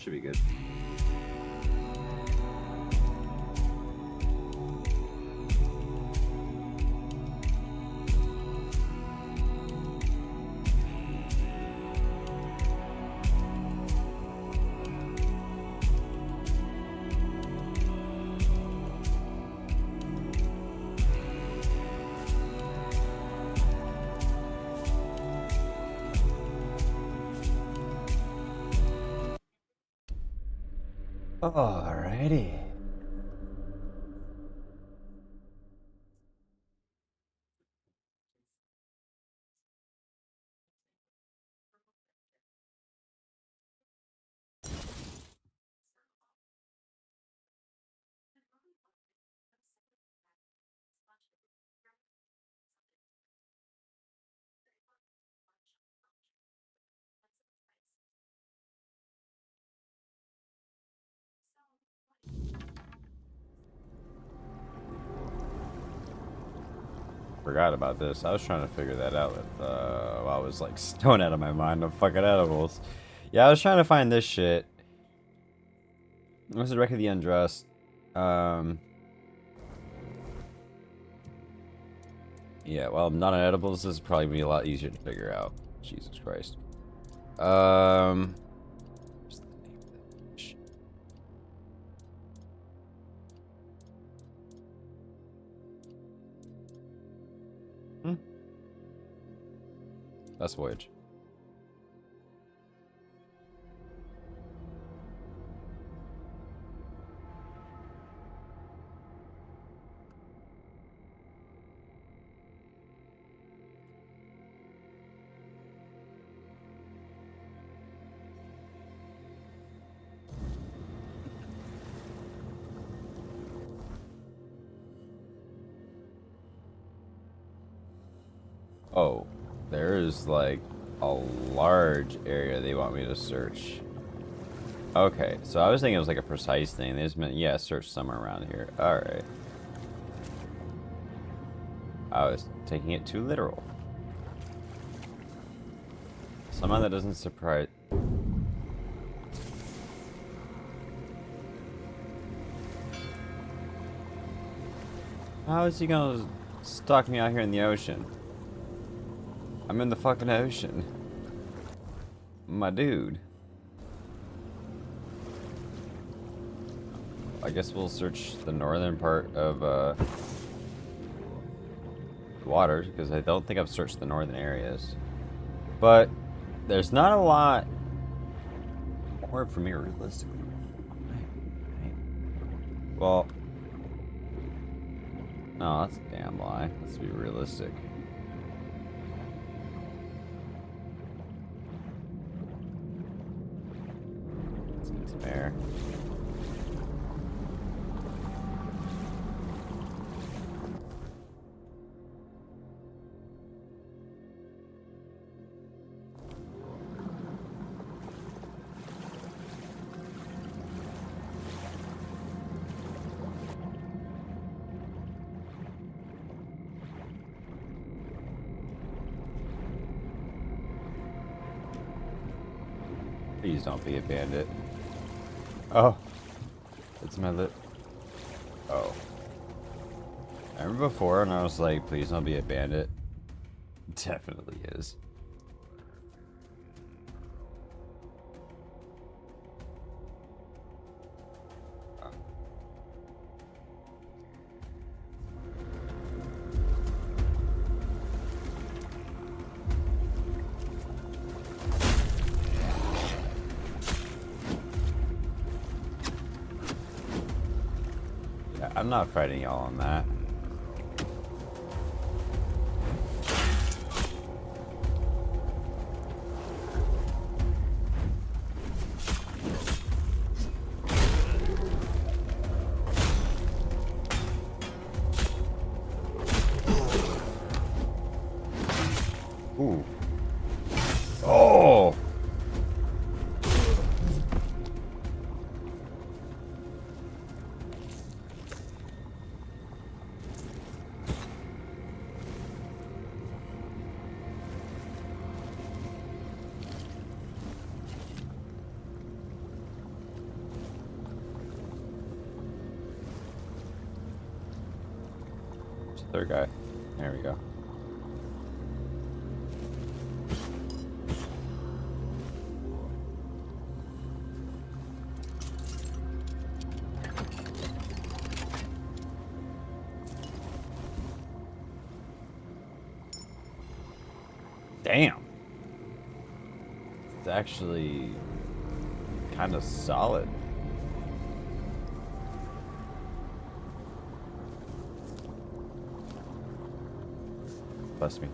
should be good. Alrighty. Forgot about this. I was trying to figure that out with, while I was like stoned out of my mind of fucking edibles. Yeah, I was trying to find this shit. What's the wreck of the undressed? Yeah, well, not on edibles. This is probably gonna be a lot easier to figure out. Jesus Christ. What's the name of that shit? That's Voyage. Oh, there is like a large area they want me to search. Okay, so I was thinking it was like a precise thing. They just meant, yeah, search somewhere around here. Alright. I was taking it too literal. Somehow that doesn't surprise... How is he gonna stalk me out here in the ocean? I'm in the fucking ocean. My dude. I guess we'll search the northern part of water, because I don't think I've searched the northern areas. But there's not a lot more for me realistically. Well, no, that's a damn lie. Let's be realistic. Let's get some air. Please don't be a bandit. Oh. It's my lip. Oh. I remember before and I was like, please don't be a bandit. Definitely is. I'm not fighting y'all on that. Ooh. Oh! Third guy. There we go. Damn. It's actually kind of solid. Bless me.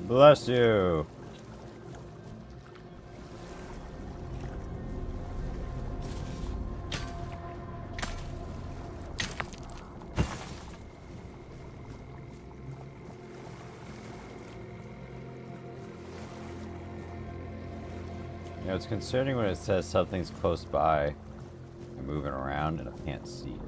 Bless you. You know, it's concerning when it says something's close by and moving around and I can't see it.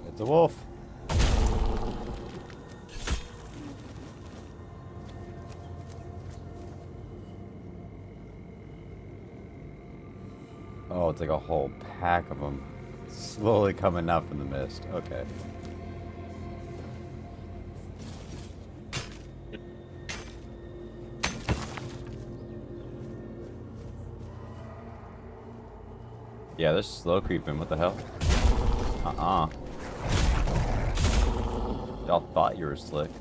It's a wolf. Oh, it's like a whole pack of them slowly coming out from the mist. Okay. Yeah, they're slow creeping. What the hell? Y'all thought you were slick.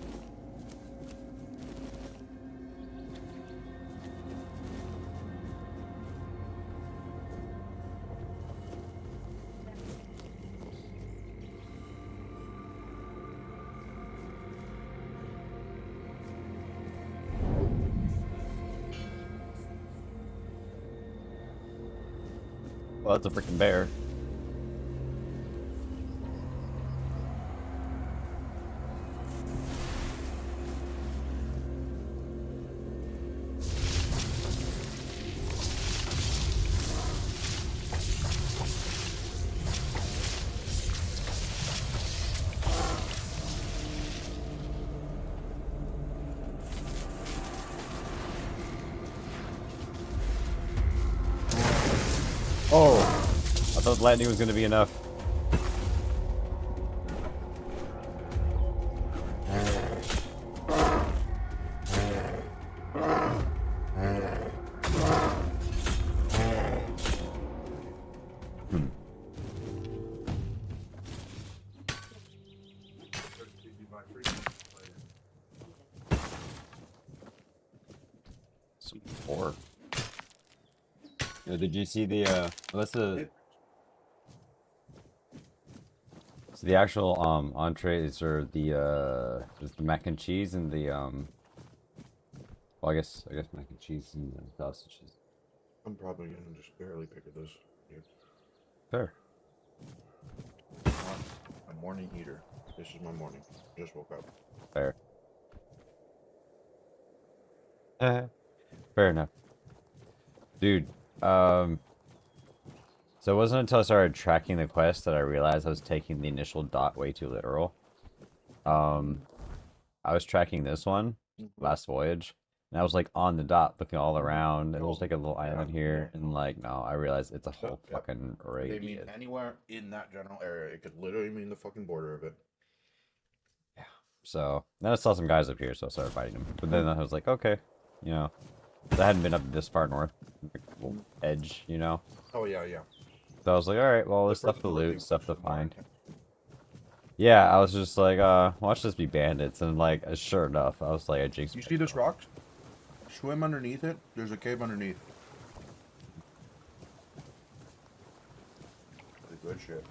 Well, it's a freaking bear. Oh, I thought lightning was going to be enough. Some pork. Yo, did you see the what's the so the actual entrees or the just the mac and cheese and the well I guess mac and cheese and the sausages. I'm probably gonna just barely pick at this. Yeah. Fair. My morning eater. This is my morning. Just woke up. Fair. Fair enough. Dude, so it wasn't until I started tracking the quest that I realized I was taking the initial dot way too literal. I was tracking this one last voyage, and I was like on the dot looking all around. It was like a little island here, and like no, I realized it's a whole fucking They mean radius. anywhere in that general area. It could literally mean the fucking border of it. Yeah. So then I saw some guys up here, so I started fighting them. But then I was like, okay, you know, I hadn't been up this far north, like, little edge, you know. Oh yeah, yeah. So I was like, all right, well, there's stuff to loot, stuff to find. Yeah, I was just like, watch this be bandits, and like, sure enough, I was like, I jinxed. You see this rocks? Swim underneath it. There's a cave underneath. The good shit.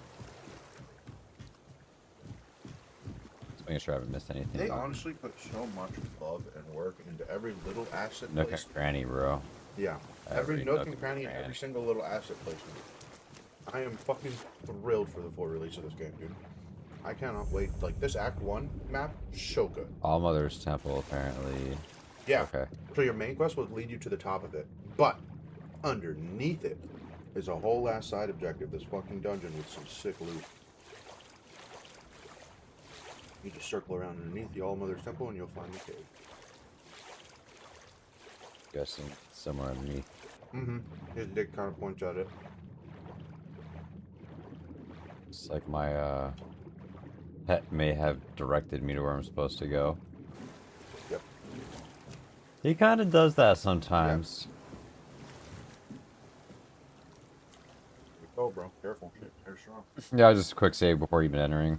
Just making sure I haven't missed anything. They honestly put so much love and work into every little asset Nook place. and cranny, bro. Yeah, every nook and cranny and every single little asset placement. I am fucking thrilled for the full release of this game, dude. I cannot wait. Like, this Act 1 map, so good. All Mother's Temple, apparently. Yeah. Okay. So your main quest will lead you to the top of it. But, underneath it, is a whole ass side objective. This fucking dungeon with some sick loot. You just circle around underneath the All Mother's Temple and you'll find the cave. Guessing somewhere underneath. Mm-hmm. His dick kind of points at it. It's like my pet may have directed me to where I'm supposed to go. Yep. He kind of does that sometimes. Oh, bro, careful. Shit, hair's strong. Yeah, just a quick save before even entering.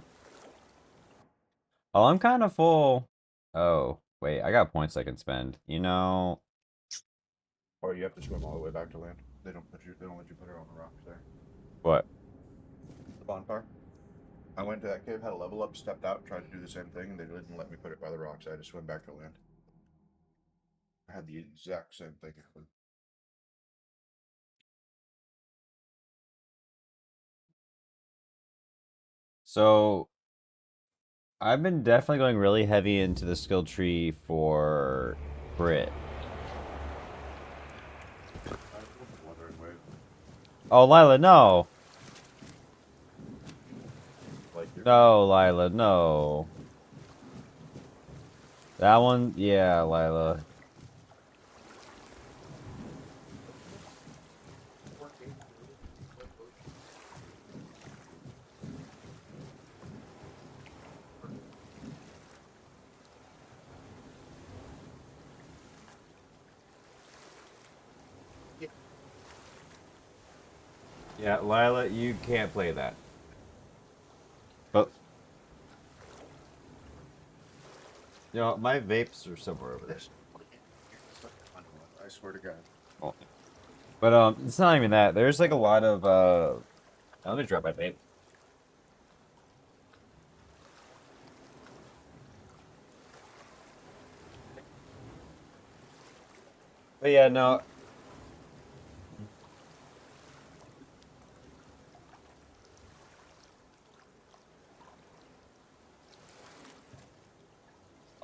Oh, I'm kind of full. Oh, wait, I got points I can spend. You know, Or you have to swim all the way back to land. They don't let you put her on the rocks there. what? The bonfire. I went to that cave, had a level up, stepped out, tried to do the same thing, and they didn't let me put it by the rocks. I had to swim back to land. I had the exact same thing happen. So, I've been definitely going really heavy into the skill tree for Brit. Oh, Lila, no! No, Lila, no. That one, yeah, Lila. Yeah, Lila, you can't play that. But you know, my vapes are somewhere over there. I swear to God. Oh. But it's not even that. There's like a lot of let me drop my vape. But yeah, no.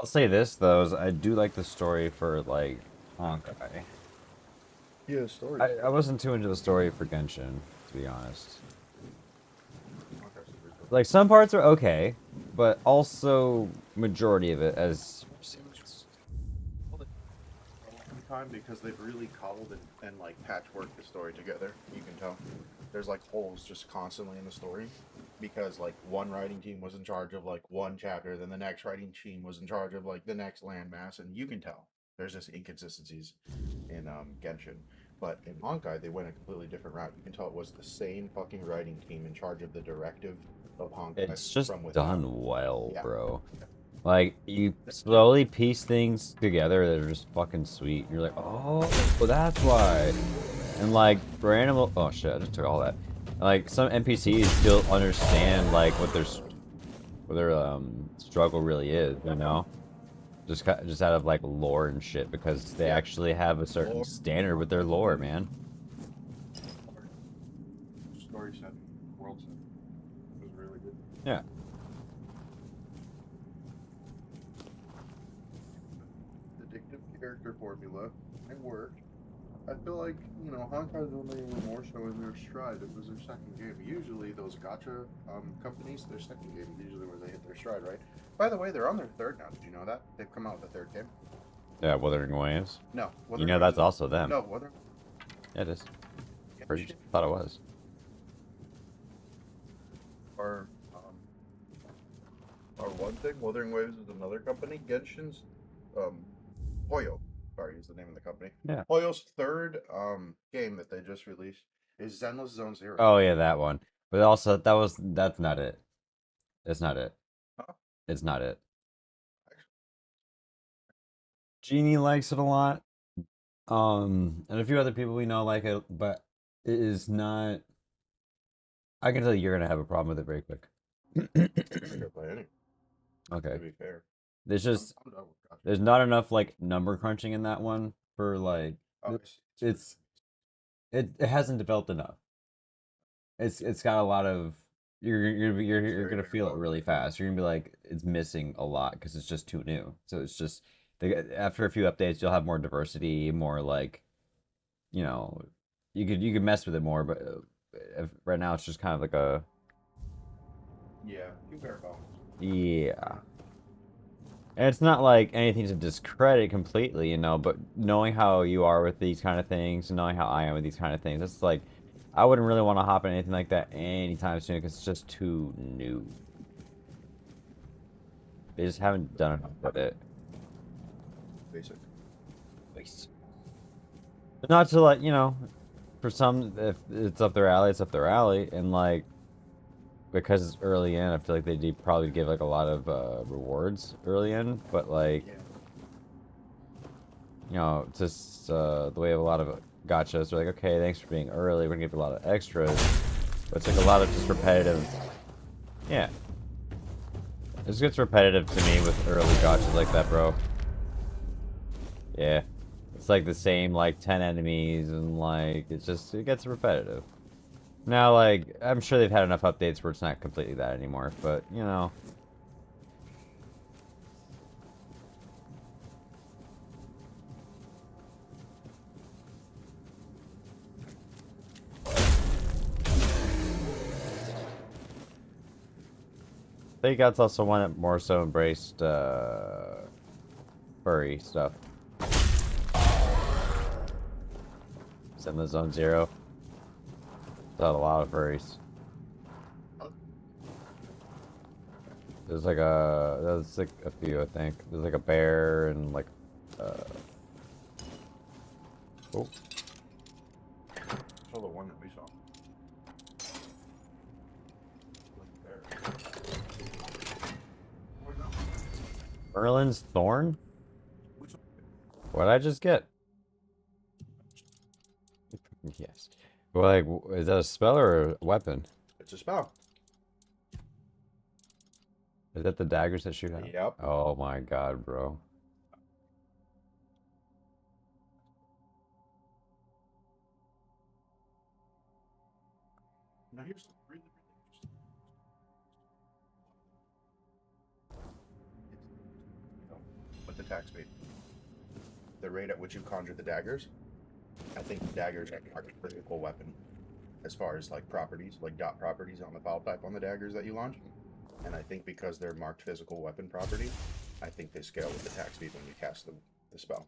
I'll say this though, is I do like the story for like Honkai. Yeah, story. I wasn't too into the story for Genshin, to be honest. Like some parts are okay, but also majority of it as Time because they've really cobbled and like patchworked the story together. You can tell there's like holes just constantly in the story because like one writing team was in charge of like one chapter, then the next writing team was in charge of like the next landmass, and you can tell there's just inconsistencies in Genshin. But in Honkai, they went a completely different route. You can tell it was the same fucking writing team in charge of the directive of Honkai. it's just from within. done well, Yeah. bro. Like you slowly piece things together that are just fucking sweet. You're like, oh, well, that's why. And like for animal, oh shit, I just took all that. Like some NPCs still understand like what their struggle really is, you know? Just out of like lore and shit because they actually have a certain standard with their lore, man. Story set, world set. It was really good. Yeah. Addictive character formula. It worked. I feel like, you know, Honkai's only a little more so in their stride. It was their second game. Usually those gacha companies, their second game is usually where they hit their stride, right? By the way, they're on their third now. Did you know that? They've come out with a third game. Yeah, Wuthering Waves. No. You know that's also them. No, Wuthering. Yeah, it is. Pretty thought it was. Or one thing, Wuthering Waves is another company. Genshin's Hoyo, sorry, is the name of the company. Yeah. Hoyo's third game that they just released is Zenless Zone Zero. Oh yeah, that one. But also that's not it. It's not it. Huh? It's not it. Jeannie likes it a lot. And a few other people we know like it, but it is not. I can tell you're gonna have a problem with it very quick. I'm gonna play any. Okay. To be fair. There's just I'm done with gacha. there's not enough like number crunching in that one for like Oh, it hasn't developed enough. It's got a lot of you're gonna feel it really fast. You're gonna be like it's missing a lot because it's just too new. So it's just after a few updates you'll have more diversity, more like you know you could mess with it more, but right now it's just kind of like a Yeah, you bare bones. yeah. And it's not like anything to discredit completely, you know, but knowing how you are with these kind of things, and knowing how I am with these kind of things, it's like I wouldn't really want to hop in anything like that anytime soon because it's just too new. They just haven't done enough with it. Basic. Not to like, you know, for some, if it's up their alley, it's up their alley, and like because it's early in, I feel like they do probably give like a lot of rewards early in, but like Yeah. you know, just the way of a lot of gotchas, they're like, okay, thanks for being early, we're gonna give you a lot of extras, but it's like a lot of just repetitive. Yeah, it just gets repetitive to me with early gotchas like that, bro. Yeah, it's like the same like 10 enemies, and like it gets repetitive. Now, like, I'm sure they've had enough updates where it's not completely that anymore, but, you know. I think that's also one that more so embraced, furry stuff. Send the Zone Zero. Saw a lot of furries. There's like a few, I think. There's like a bear and like oh, Show the one that we saw. Merlin's Thorn? Which one? What'd I just get? Yes. Well, like, is that a spell or a weapon? It's a spell. Is that the daggers that shoot out? Yep. Oh my god, bro. Now here's the really, really interesting. With the tax speed, the rate at which you conjure the daggers, I think daggers are a critical weapon as far as like properties, like dot properties on the file type on the daggers that you launch. And I think because they're marked physical weapon property, I think they scale with attack speed when you cast the spell.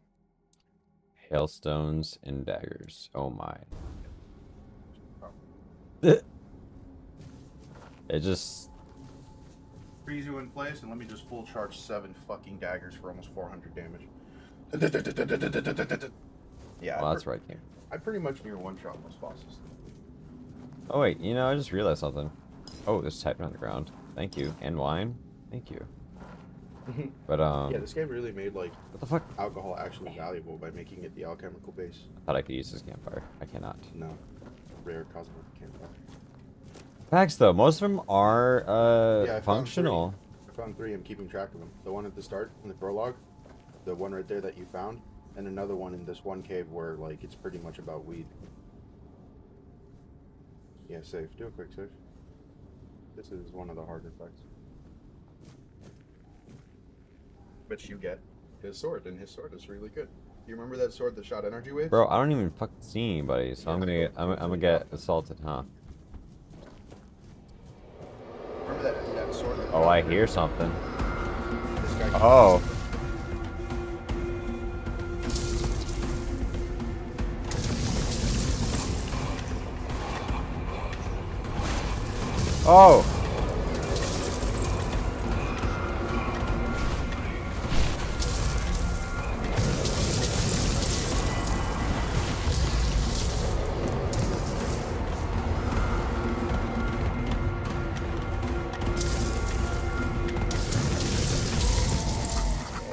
Hailstones and daggers. Oh my. It just Freeze you in place and let me just full charge 7 fucking daggers for almost 400 damage. Yeah, well, that's right. I pretty much near one shot most bosses. Oh wait, you know, I just realized something. Oh, there's typing on the ground. Thank you. And wine. Thank you. But yeah, this game really made like what the fuck? alcohol actually valuable by making it the alchemical base. I thought I could use this campfire. I cannot. No, rare cosmic campfire. Facts though, most of them are Yeah, functional. I found 3. I'm keeping track of them. The one at the start in the prologue, the one right there that you found, and another one in this one cave where like it's pretty much about weed. Yeah, save. Do a quick save. This is one of the harder fights. But you get his sword, and his sword is really good. You remember that sword that shot energy waves? Bro, I don't even fucking see anybody, so Yeah, I'm gonna get assaulted, huh? Remember that sword that Oh, I hear something. this guy Oh. Oh.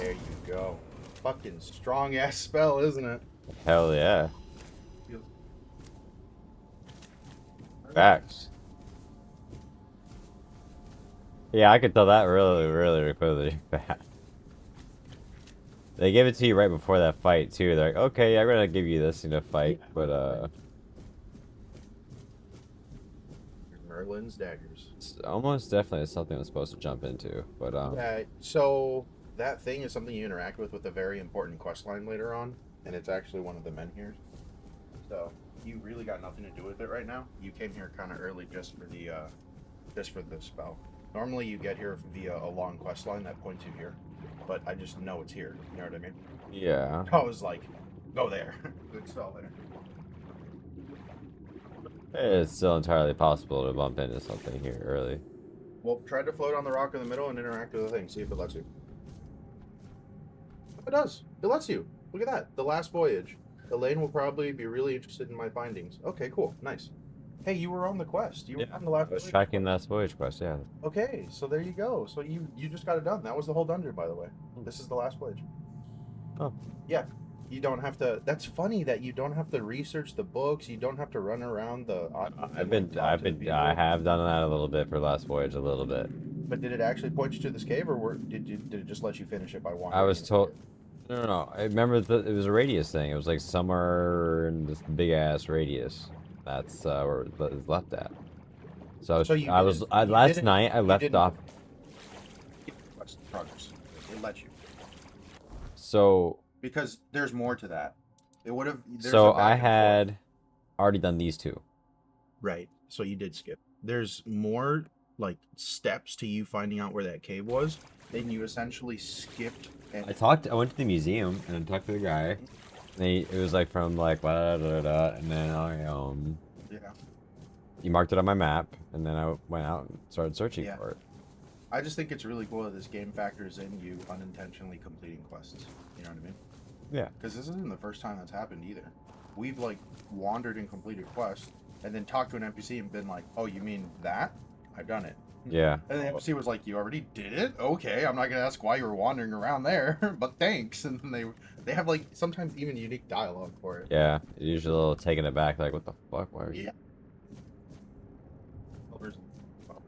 There you go. Fucking strong ass spell, isn't it? Hell yeah. Feels- Facts. Yeah, I could tell that really fast. They gave it to you right before that fight too. They're like, okay, I'm gonna give you this in a fight, but Merlin's daggers. it's almost definitely something I'm supposed to jump into. But Yeah, so that thing is something you interact with a very important quest line later on, and it's actually one of the men here. So you really got nothing to do with it right now. You came here kind of early just for the spell. Normally you get here via a long quest line that points you here, but I just know it's here. You know what I mean? Yeah. I was like, go there. Good spell there. It's still entirely possible to bump into something here early. Well, try to float on the rock in the middle and interact with the thing. See if it lets you. It does. It lets you. Look at that. The last voyage. Elaine will probably be really interested in my findings. Okay, cool. Nice. Hey, you were on the quest. You were on the last I was voyage tracking quest. that voyage quest, yeah. Okay, so there you go. So you just got it done. That was the whole dungeon, by the way. This is the last voyage. Oh. Yeah. You don't have to. That's funny that you don't have to research the books. You don't have to run around the. I have done that a little bit for last voyage, a little bit. But did it actually point you to this cave, or did it just let you finish it by wandering? I was told. No. I remember it was a radius thing. It was like somewhere in this big ass radius. That's where it was left at. So last night I left off. Progress. It lets you. So. Because there's more to that. It would have. So I had already done these two. Right. So you did skip. There's more like steps to you finding out where that cave was. Then you essentially skipped. And I went to the museum and I talked to the guy. And it was like from like blah, blah, blah, blah, and then yeah. He marked it on my map, and then I went out and started searching for it. I just think it's really cool that this game factors in you unintentionally completing quests. You know what I mean? Yeah. Because this isn't the first time that's happened either. We've like wandered and completed quests, and then talked to an NPC and been like, "Oh, you mean that? I've done it." Yeah. And the NPC was like, "You already did it? Okay, I'm not gonna ask why you were wandering around there, but thanks." And then they have like sometimes even unique dialogue for it. Yeah. Usually a little taken aback, like, "What the fuck? Why are you?" Yeah.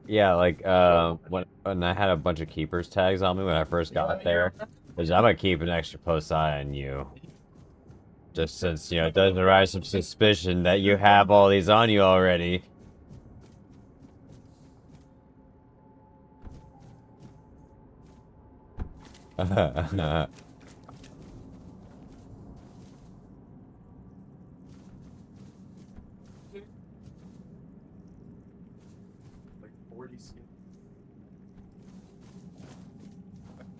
Yeah, like when I had a bunch of keepers tags on me when I first got there, because I'm gonna keep an extra close eye on you, just since it doesn't arise some suspicion that you have all these on you already.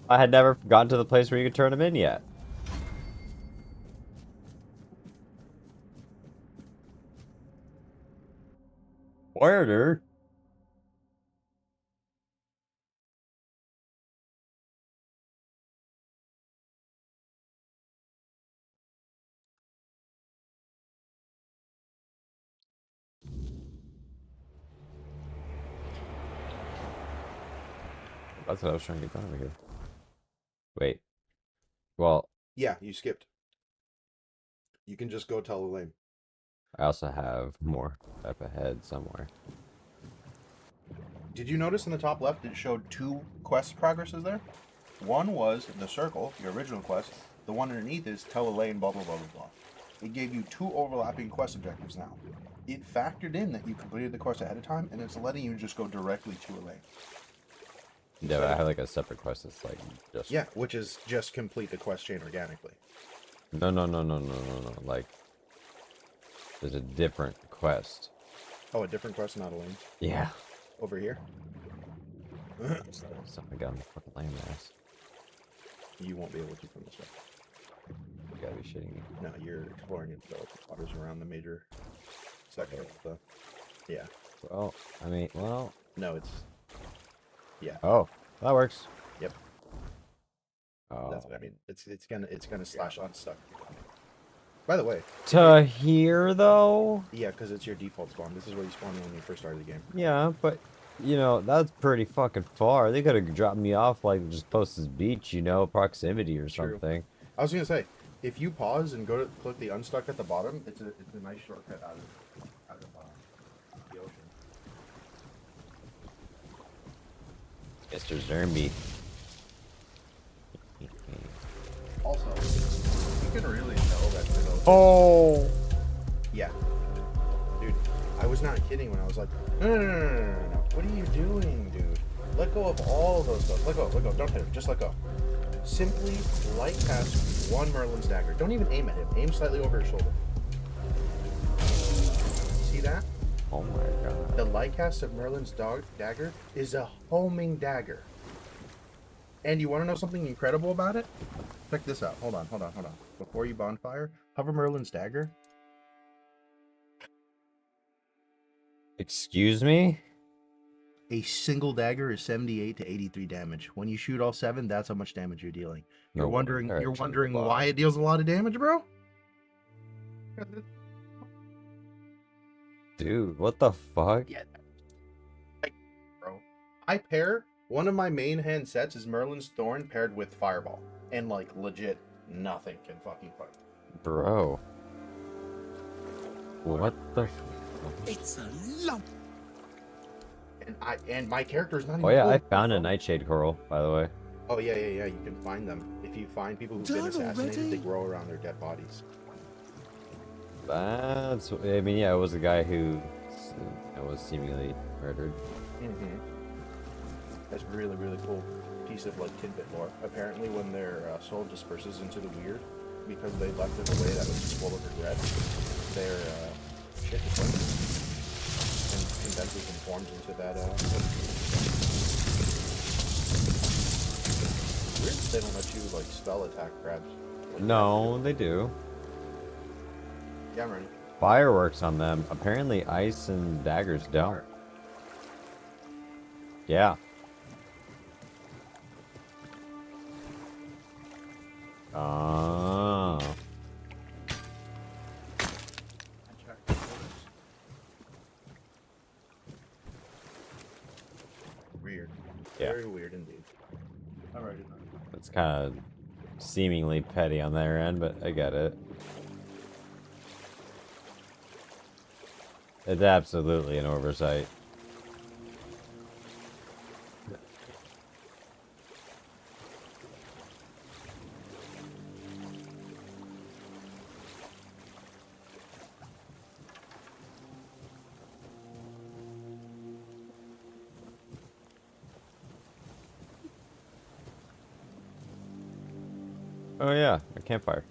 I had never gotten to the place where you could turn them in yet. Order. That's what I was trying to get done over here. Wait. Well. Yeah, you skipped. You can just go tell Elaine. I also have more up ahead somewhere. Did you notice in the top left it showed 2 quest progresses there? One was the circle, your original quest. The one underneath is tell Elaine blah blah blah blah blah. It gave you 2 overlapping quest objectives now. It factored in that you completed the quest ahead of time, and it's letting you just go directly to Elaine. Yeah, but I have like a separate quest that's like just... Yeah, which is just complete the quest chain organically. No. Like, there's a different quest. Oh, a different quest, not Elaine? Yeah. Over here? Something got on the fucking landmass. You won't be able to from this way. You gotta be shitting me. No, you're exploring it, the waters around the major section of the... Yeah. Well, I mean, well... No, it's... Yeah. Oh, that works. Yep. Oh. That's what I mean. It's gonna slash unstuck. By the way. To here though? Yeah, because it's your default spawn. This is where you spawn when you first started the game. Yeah, but that's pretty fucking far. They could have dropped me off like just close to this beach, proximity or something. I was gonna say, if you pause and go to click the unstuck at the bottom, it's a nice shortcut out of the ocean. Mr. Zermby. Also, you can really tell that the ocean. Oh. Yeah. Dude, I was not kidding when I was like, no. What are you doing, dude? Let go of all those stuff. Let go. Don't hit him. Just let go. Simply light cast one Merlin's dagger. Don't even aim at him. Aim slightly over his shoulder. that? Oh my god. The Lightcast of Merlin's dagger is a homing dagger. And you want to know something incredible about it? Check this out. Hold on. Before you bonfire, hover Merlin's dagger. Excuse me? A single dagger is 78 to 83 damage. When you shoot all 7, that's how much damage you're dealing. You're No wondering wonder. you're wondering why it deals a lot of damage, bro? Dude, what the fuck? Yeah, bro. I pair one of my main hand sets is Merlin's Thorn paired with Fireball. And like legit nothing can fucking fight. Bro. What the It's a lump. And my character's not even Oh yeah, I full, found a bro. Nightshade Coral, by the way. Oh yeah, you can find them. If you find people who've been Done assassinated, already? they grow around their dead bodies. That's, I mean, yeah, it was a guy who was seemingly murdered. Mm-hmm. That's really, really cool piece of like tidbit lore. Apparently, when their soul disperses into the weird, because they left in a way that was just full of regret, their shit disperses and condenses and forms into that. Weird that they don't let you like spell attack crabs. Like, No, they do. yeah, I'm ready. Fireworks on them. Apparently ice and daggers don't. Yeah. Oh. Weird. Yeah. Very weird indeed. Alrighty then. It's kind of seemingly petty on their end, but I get it. It's absolutely an oversight. Oh yeah, a campfire.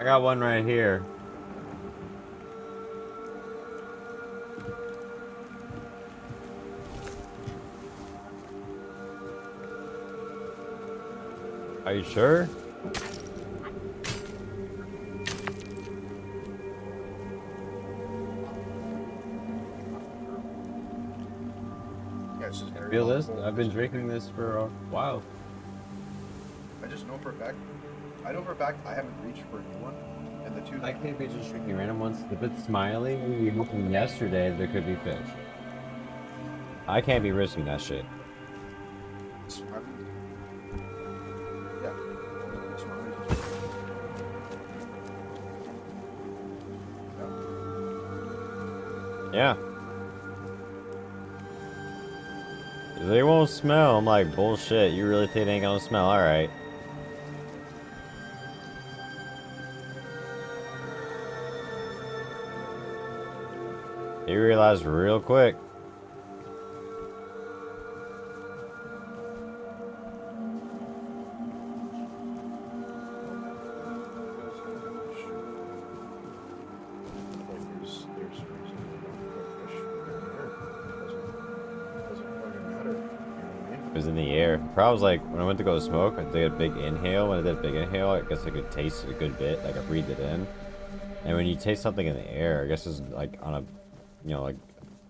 I got one right here. Are you sure? Yeah, it's just very Feel this? helpful. I've been drinking this for a while. I just know for a fact. I know for a fact I haven't reached for a new one, and the two. I can't be just drinking random ones. If it's smiling, yesterday there could be fish. I can't be risking that shit. Yeah. Smiley. Yeah. They won't smell. I'm like, bullshit. You really think it ain't gonna smell? Alright. You realized real quick. It was in the air. The problem was like when I went to go smoke, I did a big inhale. When I did a big inhale, I guess I could taste it a good bit. Like I breathed it in. And when you taste something in the air, I guess it's like on a, you know, like,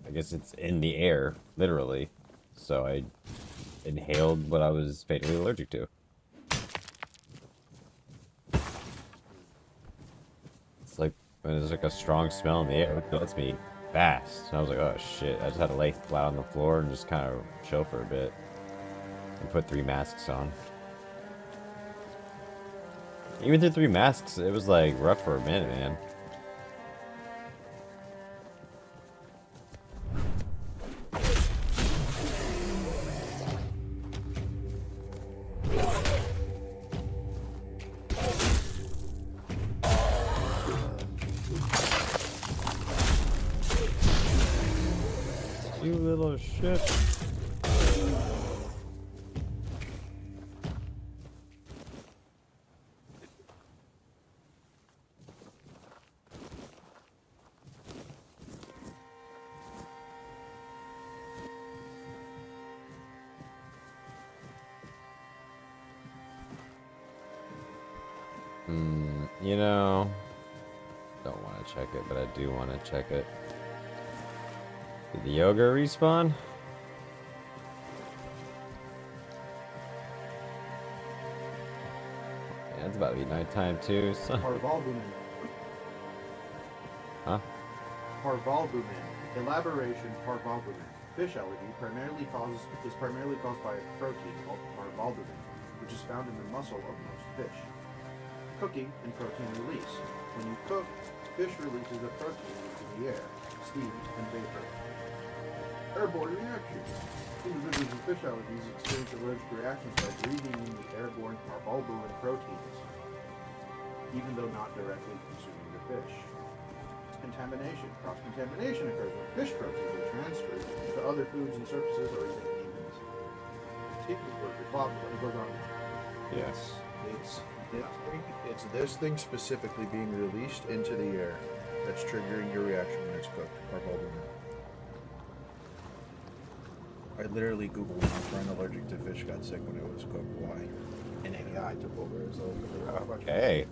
I guess it's in the air, literally. So I inhaled what I was fatally allergic to. It's like when there's like a strong smell in the air, it gets me fast. And I was like, oh shit. I just had to lay flat on the floor and just kind of chill for a bit. And put 3 masks on. Even through 3 masks, it was like rough for a minute, man. You little shit. You know, don't want to check it, but I do want to check it. Did the yoga respawn? Yeah, it's about to be nighttime too, so. Parvalbumin. Huh? Parvalbumin. Elaboration: Parvalbumin. Fish allergy is primarily caused by a protein called parvalbumin, which is found in the muscle of most fish. Cooking and protein release. When you cook, fish releases the protein into the air, steam, and vapor. Airborne reactions. Individuals with fish allergies experience allergic reactions by breathing in the airborne parvalbumin proteins, even though not directly consuming the fish. Contamination. Cross-contamination occurs when fish proteins are transferred to other foods and surfaces or even humans. It goes on. Yes. It's this thing specifically being released into the air that's triggering your reaction when it's cooked. Parvalbumin. I literally googled my friend allergic to fish got sick when it was cooked. Why? And AI took over as well. Okay.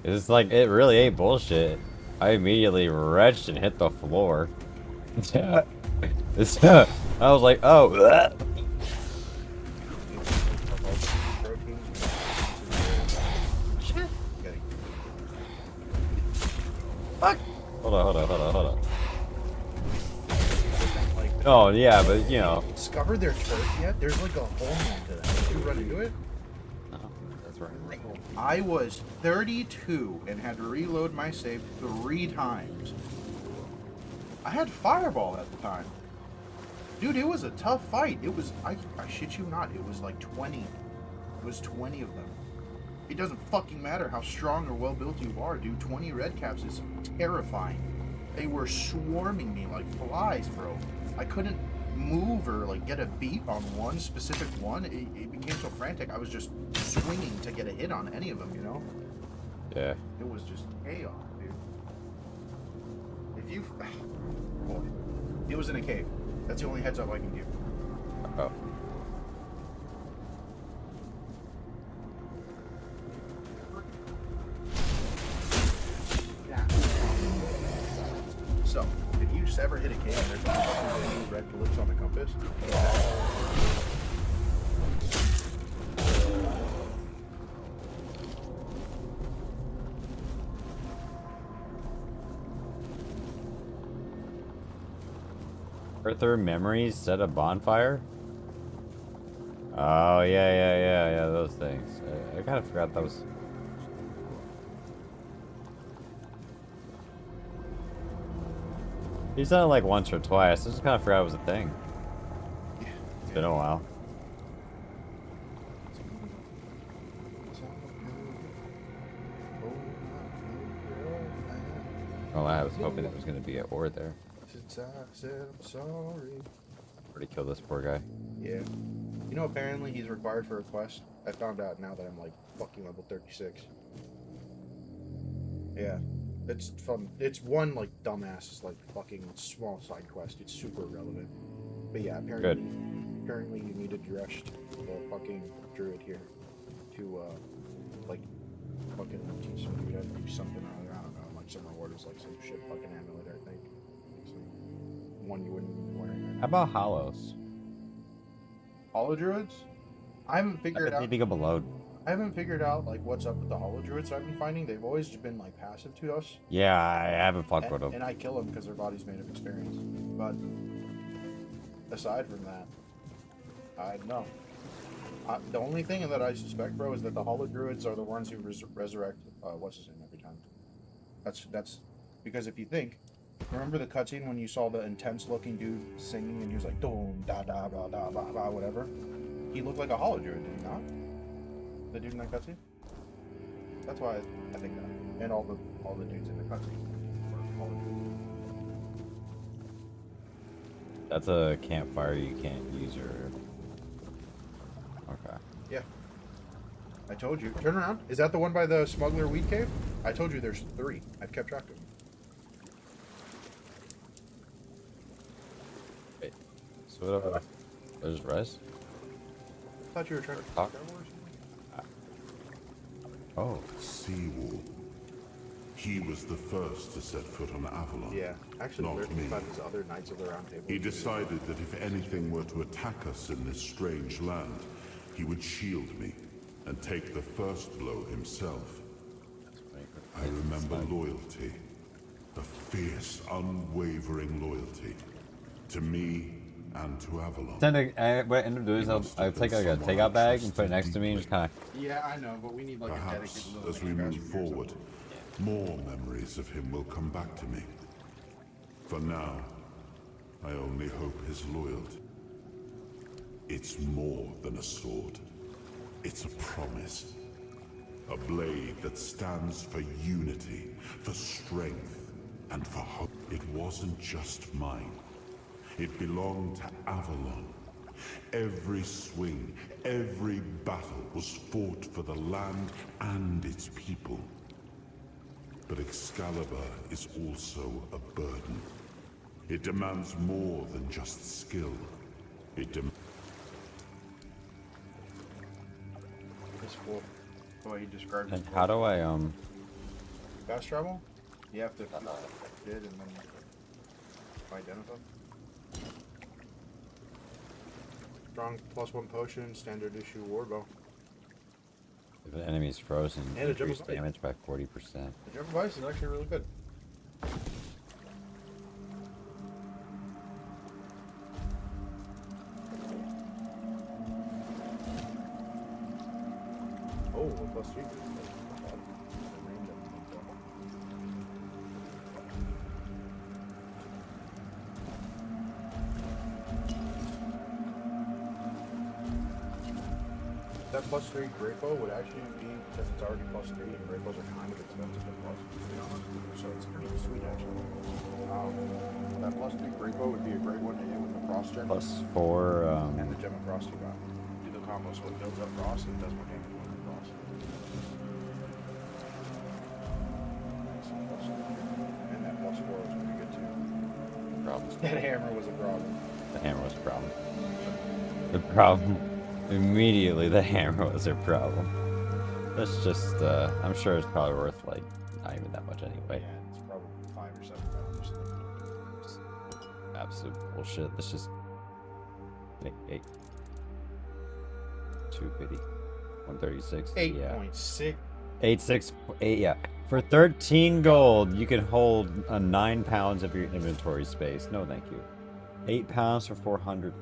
It's like, it really ain't bullshit. I immediately retched and hit the floor. I was like, oh. Fuck! Hold on. Oh, yeah, but, you know. Discovered their turf yet? There's like a hole into that. Did you run into it? No, that's right. I was 32 and had to reload my save 3 times. I had Fireball at the time. Dude, it was a tough fight. It was, I shit you not, it was like 20. It was 20 of them. It doesn't fucking matter how strong or well built you are, dude. 20 red caps is terrifying. They were swarming me like flies, bro. I couldn't move or like get a beat on one specific one. It became so frantic. I was just swinging to get a hit on any of them, you know? Yeah. It was just chaos, dude. If you, boy, he was in a cave. That's the only heads up I can give. Oh. Yeah. So, if you just ever hit a cave and there's a red ellipse on the compass, Earther memories set a bonfire? Oh, yeah, those things. I kind of forgot that was... He's done it like once or twice. I just kind of forgot it was a thing. It's been a while. Well, I was hoping there was going to be an ore there. Since I said I'm sorry. Already killed this poor guy. Yeah. You know, apparently he's required for a quest. I found out now that I'm like fucking level 36. Yeah. It's fun. It's one like dumbass like fucking small side quest. It's super relevant. But yeah, apparently you need to dress the fucking druid here to like fucking teach some dude how to do something or other. I don't know, like some rewards like some shit fucking amulet, I think. One you wouldn't be wearing. How about hollows? Hollow druids? I haven't figured out. Need to go below. I haven't figured out like what's up with the hollow druids I've been finding. They've always been like passive to us, Yeah, I haven't fucked with them. and I kill them because their body's made of experience. But aside from that, I don't know. The only thing that I suspect, bro, is that the hollow druids are the ones who resurrect what's his name every time. That's because if you think. Remember the cutscene when you saw the intense-looking dude singing and he was like, "Dum da da da da da da," whatever? He looked like a hollow druid, did he not? The dude in that cutscene? That's why I think that. And all the dudes in the cutscene were hollow druids. That's a campfire you can't use your... Okay. Yeah. I told you. Turn around. Is that the one by the smuggler weed cave? I told you there's 3. I've kept track of them. Wait. So there's res? I thought you were trying to Talk. Star Wars. Oh. WEEWOOO. He was the first to set foot on Avalon. Yeah. Actually, Not learning me. about his other Knights of the Round Table. He decided that if anything were to attack us in this strange land, he would shield me and take the first blow himself. I remember loyalty. A fierce, unwavering loyalty. To me and to Avalon. What I end up doing is I'll take like a takeout bag and put it next to me and just kind of... Yeah, I know, but we need like a Perhaps, dedicated little as we move forward, more memories of him will come back to me. For now, I only hope his loyalty. It's more than a sword. It's a promise. A blade that stands for unity, for strength, and for hope. It wasn't just mine. It belonged to Avalon. Every swing, every battle was fought for the land and its people. But Excalibur is also a burden. It demands more than just skill. It demands... It's cool. The way he described it. And how do I, Fast travel? You have to did and then identify. Strong +1 potion, standard issue warbow. if an enemy's frozen, And a increase jump bite. damage by 40%. The Jump Vice is actually really good. Oh, a +3. That +3 great bow would actually be, because it's already +3, and great bows are kind of expensive at plus, to be honest. So it's pretty sweet actually. That +3 great bow would be a great one to hit with the frost check. +4, And the gem of frost you got. Do the combo so it builds up frost and does more damage with the frost. problem. That hammer was a problem. The hammer was a problem. The problem, immediately the hammer was a problem. That's just, I'm sure it's probably worth, like, not even that much anyway. Yeah, it's probably $5 or $7. Absolute bullshit. Let's just make 250. 136. 8.6. 8 yeah. For 13 gold, you can hold 9 pounds of your inventory space. No, thank you. 8 pounds for 400.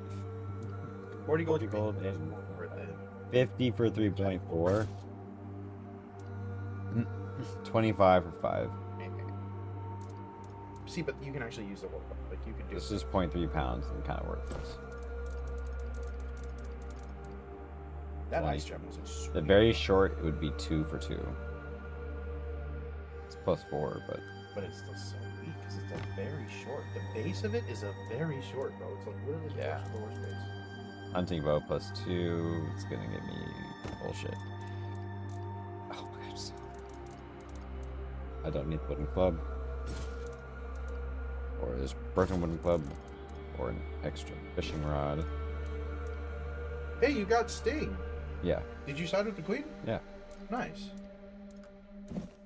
40 gold. 40 gold is and more worth it. 50 for 3.4. 25 for 5. See, but you can actually use the work. Like you can do. This is 0.3 pounds and kind of worthless. That 20. ice gem was a sweet. The very short, it would be 2 for 2. It's +4, but But it's still so weak because it's a very short. The base of it is a very short, bro. It's like literally Yeah. the floor space. hunting bow +2. It's gonna give me bullshit. Oh my god. I don't need the wooden club. Or this broken wooden club. Or an extra fishing rod. Hey, you got Sting. Yeah. Did you side with the queen? Yeah. Nice.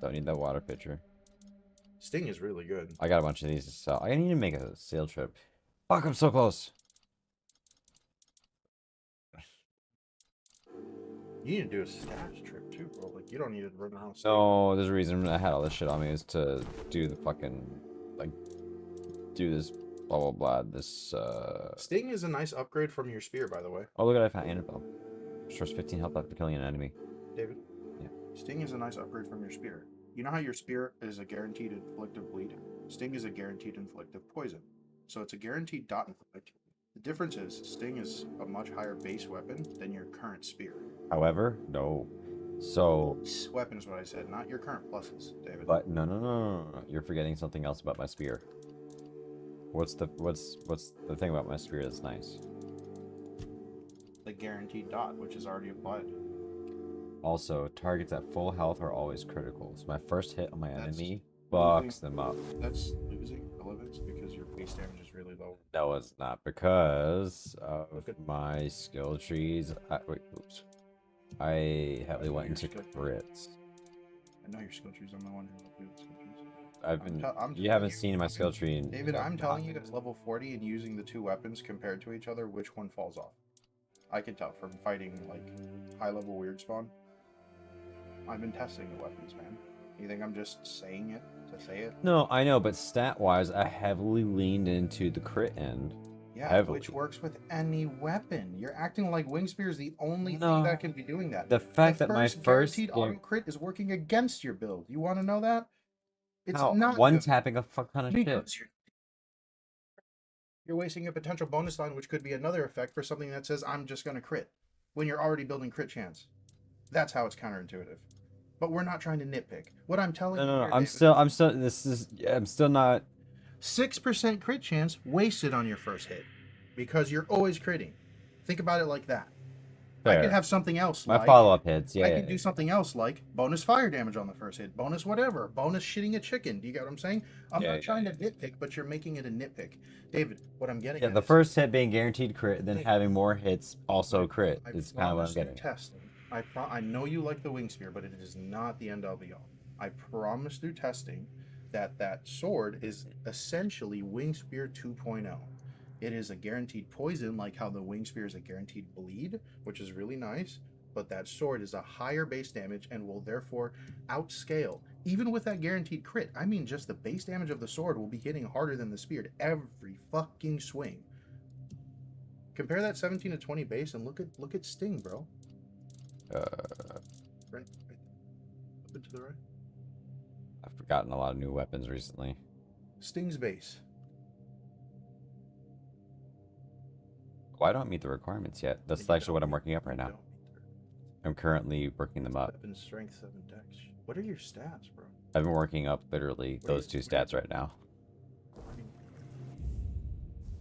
Don't need that water pitcher. Sting is really good. I got a bunch of these to sell. I need to make a sail trip. Fuck, I'm so close. You need to do a stash trip too, bro. Like you don't need to run around. No, there's a reason I had all this shit on me is to do the fucking, like, do this blah blah blah. This, Sting is a nice upgrade from your spear, by the way. Oh, look at I found Annabelle. Restores 15 health after killing an enemy. David? Yeah. Sting is a nice upgrade from your spear. You know how your spear is a guaranteed inflictive bleed? Sting is a guaranteed inflictive poison. So it's a guaranteed dot inflict. The difference is Sting is a much higher base weapon than your current spear. However, no. So, Base weapon is what I said, not your current pluses, David. but no. You're forgetting something else about my spear. What's the thing about my spear that's nice? The guaranteed dot, which is already applied. Also, targets at full health are always critical. So my first hit on my That's enemy fucks them up. That's losing relevance because your base damage is really low. No, it's not because of Look at- my skill trees. Oops. I heavily went into crits. I know your skill trees. I'm the one who looked at skill trees. You telling haven't you, seen my skill tree. David, I'm telling you, it's level 40 and using the two weapons compared to each other, which one falls off? I can tell from fighting like high level weird spawn. I've been testing the weapons, man. You think I'm just saying it to say it? No, I know, but stat wise, I heavily leaned into the crit end. Yeah, Heavily. which works with any weapon. You're acting like Wing Spear is the only No. thing that can be doing that. The fact that my first guaranteed game- auto crit is working against your build. You want to know that? It's How? not One good. tapping a fuck ton of shit. Because you're wasting a potential bonus line, which could be another effect for something that says I'm just going to crit when you're already building crit chance. That's how it's counterintuitive. But we're not trying to nitpick. What I'm telling you, No. here, I'm David, still. I'm still not. 6% crit chance wasted on your first hit because you're always critting. Think about it like that. I Fair. could have something else. My like, follow-up hits, I yeah. could do something else like bonus fire damage on the first hit, bonus whatever, bonus shitting a chicken. Do you get what I'm saying? I'm Yeah, not trying to nitpick, but you're making it a nitpick. David, what I'm getting Yeah, at the is, first hit being guaranteed crit, then having more hits also crit I is kind of what I'm promise through getting. testing. I know you like the wing spear, but it is not the end all be all. I promise through testing that that sword is essentially wing spear 2.0. It is a guaranteed poison, like how the wing spear is a guaranteed bleed, which is really nice. But that sword is a higher base damage and will therefore outscale. Even with that guaranteed crit, I mean just the base damage of the sword will be hitting harder than the spear every fucking swing. Compare that 17 to 20 base and look at Sting, bro. Right. Up and to the right. I've forgotten a lot of new weapons recently. Sting's base. Well, I don't meet the requirements yet. That's actually what I'm working up right now. I'm currently working them up. Weapon strength 7 dex. What are your stats, bro? I've been working up literally What are those you- two stats right now.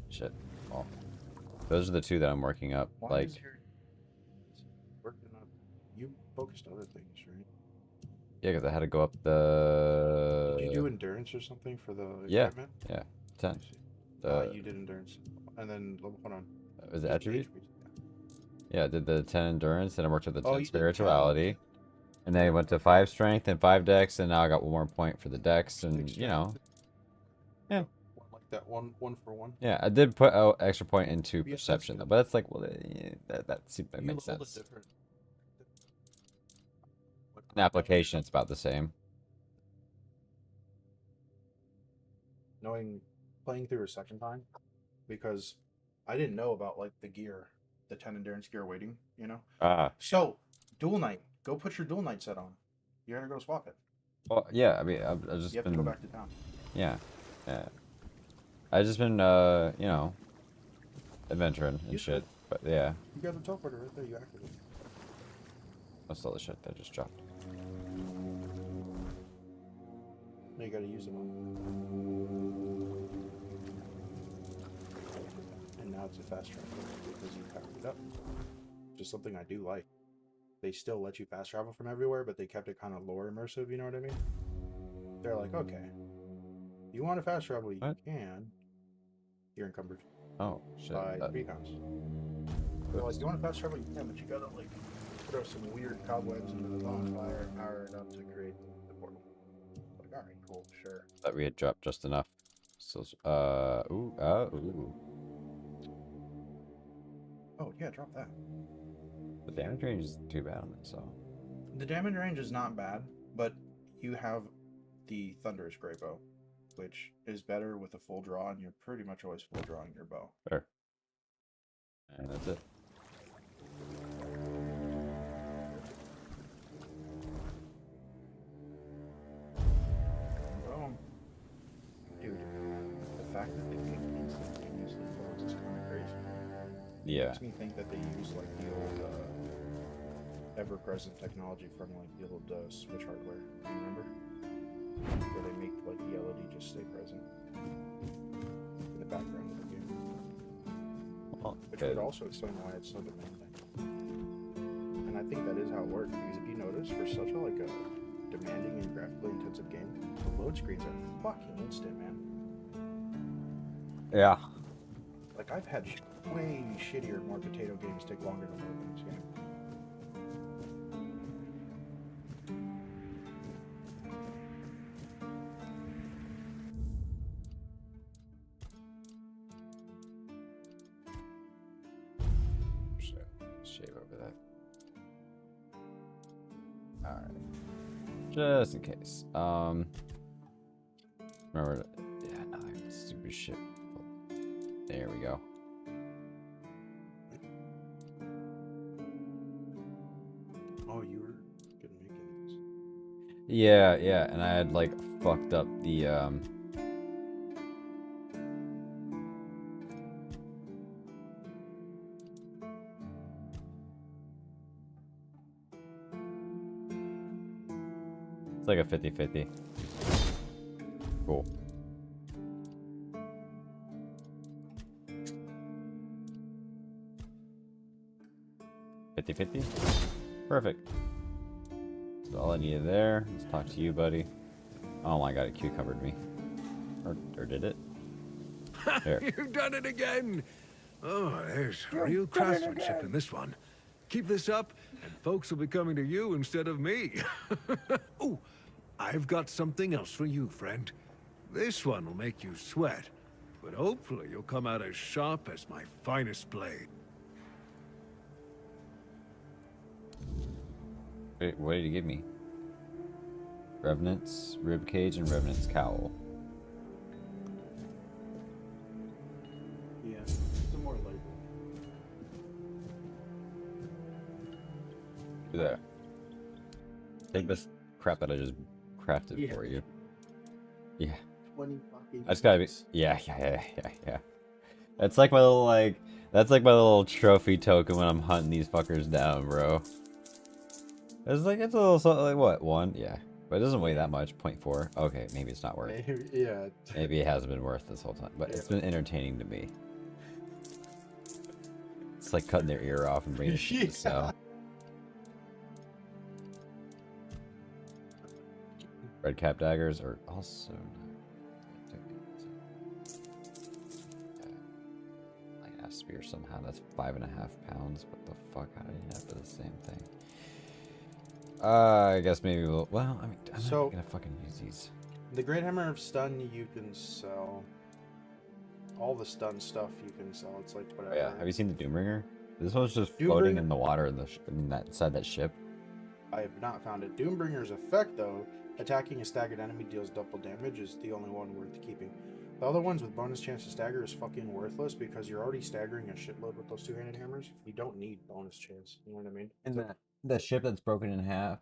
Shit. Well, those are the two that I'm working up. Why Like, is your working up? You focused other things, right? yeah, because I had to go up the. Did you do endurance or something for the yeah. equipment? Yeah, 10. You did endurance, and then hold on. Was it Just attribute? HP. Yeah, I did the 10 endurance, then I worked with the Oh, 10 you did spirituality. And then I went to 5 strength and 5 dex, and now I got 1 more point for the dex, and you know. Yeah. One like that, one for one. Yeah, I did put an extra point into Yeah, that's perception, though, good. but that's like, well, that seems that You makes leveled it sense. different. In application, it's about the same. Playing through a second time, because I didn't know about like the gear, the 10 endurance gear waiting, you know. Ah. So, dual knight, go put your dual knight set on. You're gonna go swap it. Well, yeah, I mean, I've just You have been. to go back to town. Yeah. Yeah. I've just been, you know, adventuring and You shit. should. But yeah, You got the teleporter right there. You activate. most of the shit that just dropped. No, you gotta use them all. And now it's a fast travel because you powered it up. Just something I do like. They still let you fast travel from everywhere, but they kept it kind of lore immersive, you know what I mean? They're like, okay, you want to fast travel, you What? can. You're encumbered Oh, shit. by 3 pounds. They're like, you want to fast travel, you can, but you gotta like throw some weird cobwebs into the bonfire and power it up to create the portal. Like, alright, cool, sure. Thought we had dropped just enough. So, ooh. Oh yeah, drop that. The damage range isn't too bad on it, so. The damage range is not bad, but you have the Thunderous Great Bow, which is better with a full draw, and you're pretty much always full drawing your bow. Sure. And that's it. Boom. Dude, the fact that they make instantaneously loads is kind of crazy. Yeah. Makes me think that they use like the old ever-present technology from like the old Switch hardware. Do you remember? Where they make like the LED just stay present in the background of the game. Well, Which would also explain why it's so demanding. And I think that is how it works, because if you notice, for such a like a demanding and graphically intensive game, the load screens are fucking instant, man. yeah. Like I've had way shittier, more potato games take longer to load than this game. Shave over that. Alright. Just in case. Remember to, yeah, another stupid shit. There we go. Oh, you were gonna make it. Yeah, yeah, and I had like fucked up the it's like a 50-50. Cool. $50-50? Perfect. That's all I needed there. Let's talk to you, buddy. Oh my god, it cucumbered me. Or did it? There. You've done it again! Oh, there's real craftsmanship in this one. Keep this up, and folks will be coming to you instead of me. Oh, I've got something else for you, friend. This one will make you sweat, but hopefully you'll come out as sharp as my finest blade. Wait, what did he give me? Revenant's ribcage and Revenant's cowl. Yeah, it's a more label. Do that. Take this crap that I just crafted for you. Yeah. 20 fucking. I just gotta be. Yeah. That's like my little That's like my little trophy token when I'm hunting these fuckers down, bro. It's like it's a little like what 1? Yeah, but it doesn't weigh that much. 0.4. Okay, maybe it's not worth. Yeah. Maybe it hasn't been worth this whole time, but it's been entertaining to me. It's like cutting their ear off and bringing it to the cell. Red cap daggers are also. spear somehow. That's 5.5 pounds. What the fuck? How did he have for the same thing? I guess maybe we'll. Well, I mean, I'm not So- gonna fucking use these. The Great Hammer of Stun you can sell. All the stun stuff you can sell. It's like Oh, whatever. yeah. Have you seen the Doombringer? This one's just Doombringer- floating in the water in the that inside that ship. I have not found it. Doombringer's effect, though, attacking a staggered enemy deals double damage, is the only one worth keeping. The other ones with bonus chance to stagger is fucking worthless because you're already staggering a shitload with those two-handed hammers. You don't need bonus chance. You know what I mean? And that ship that's broken in half,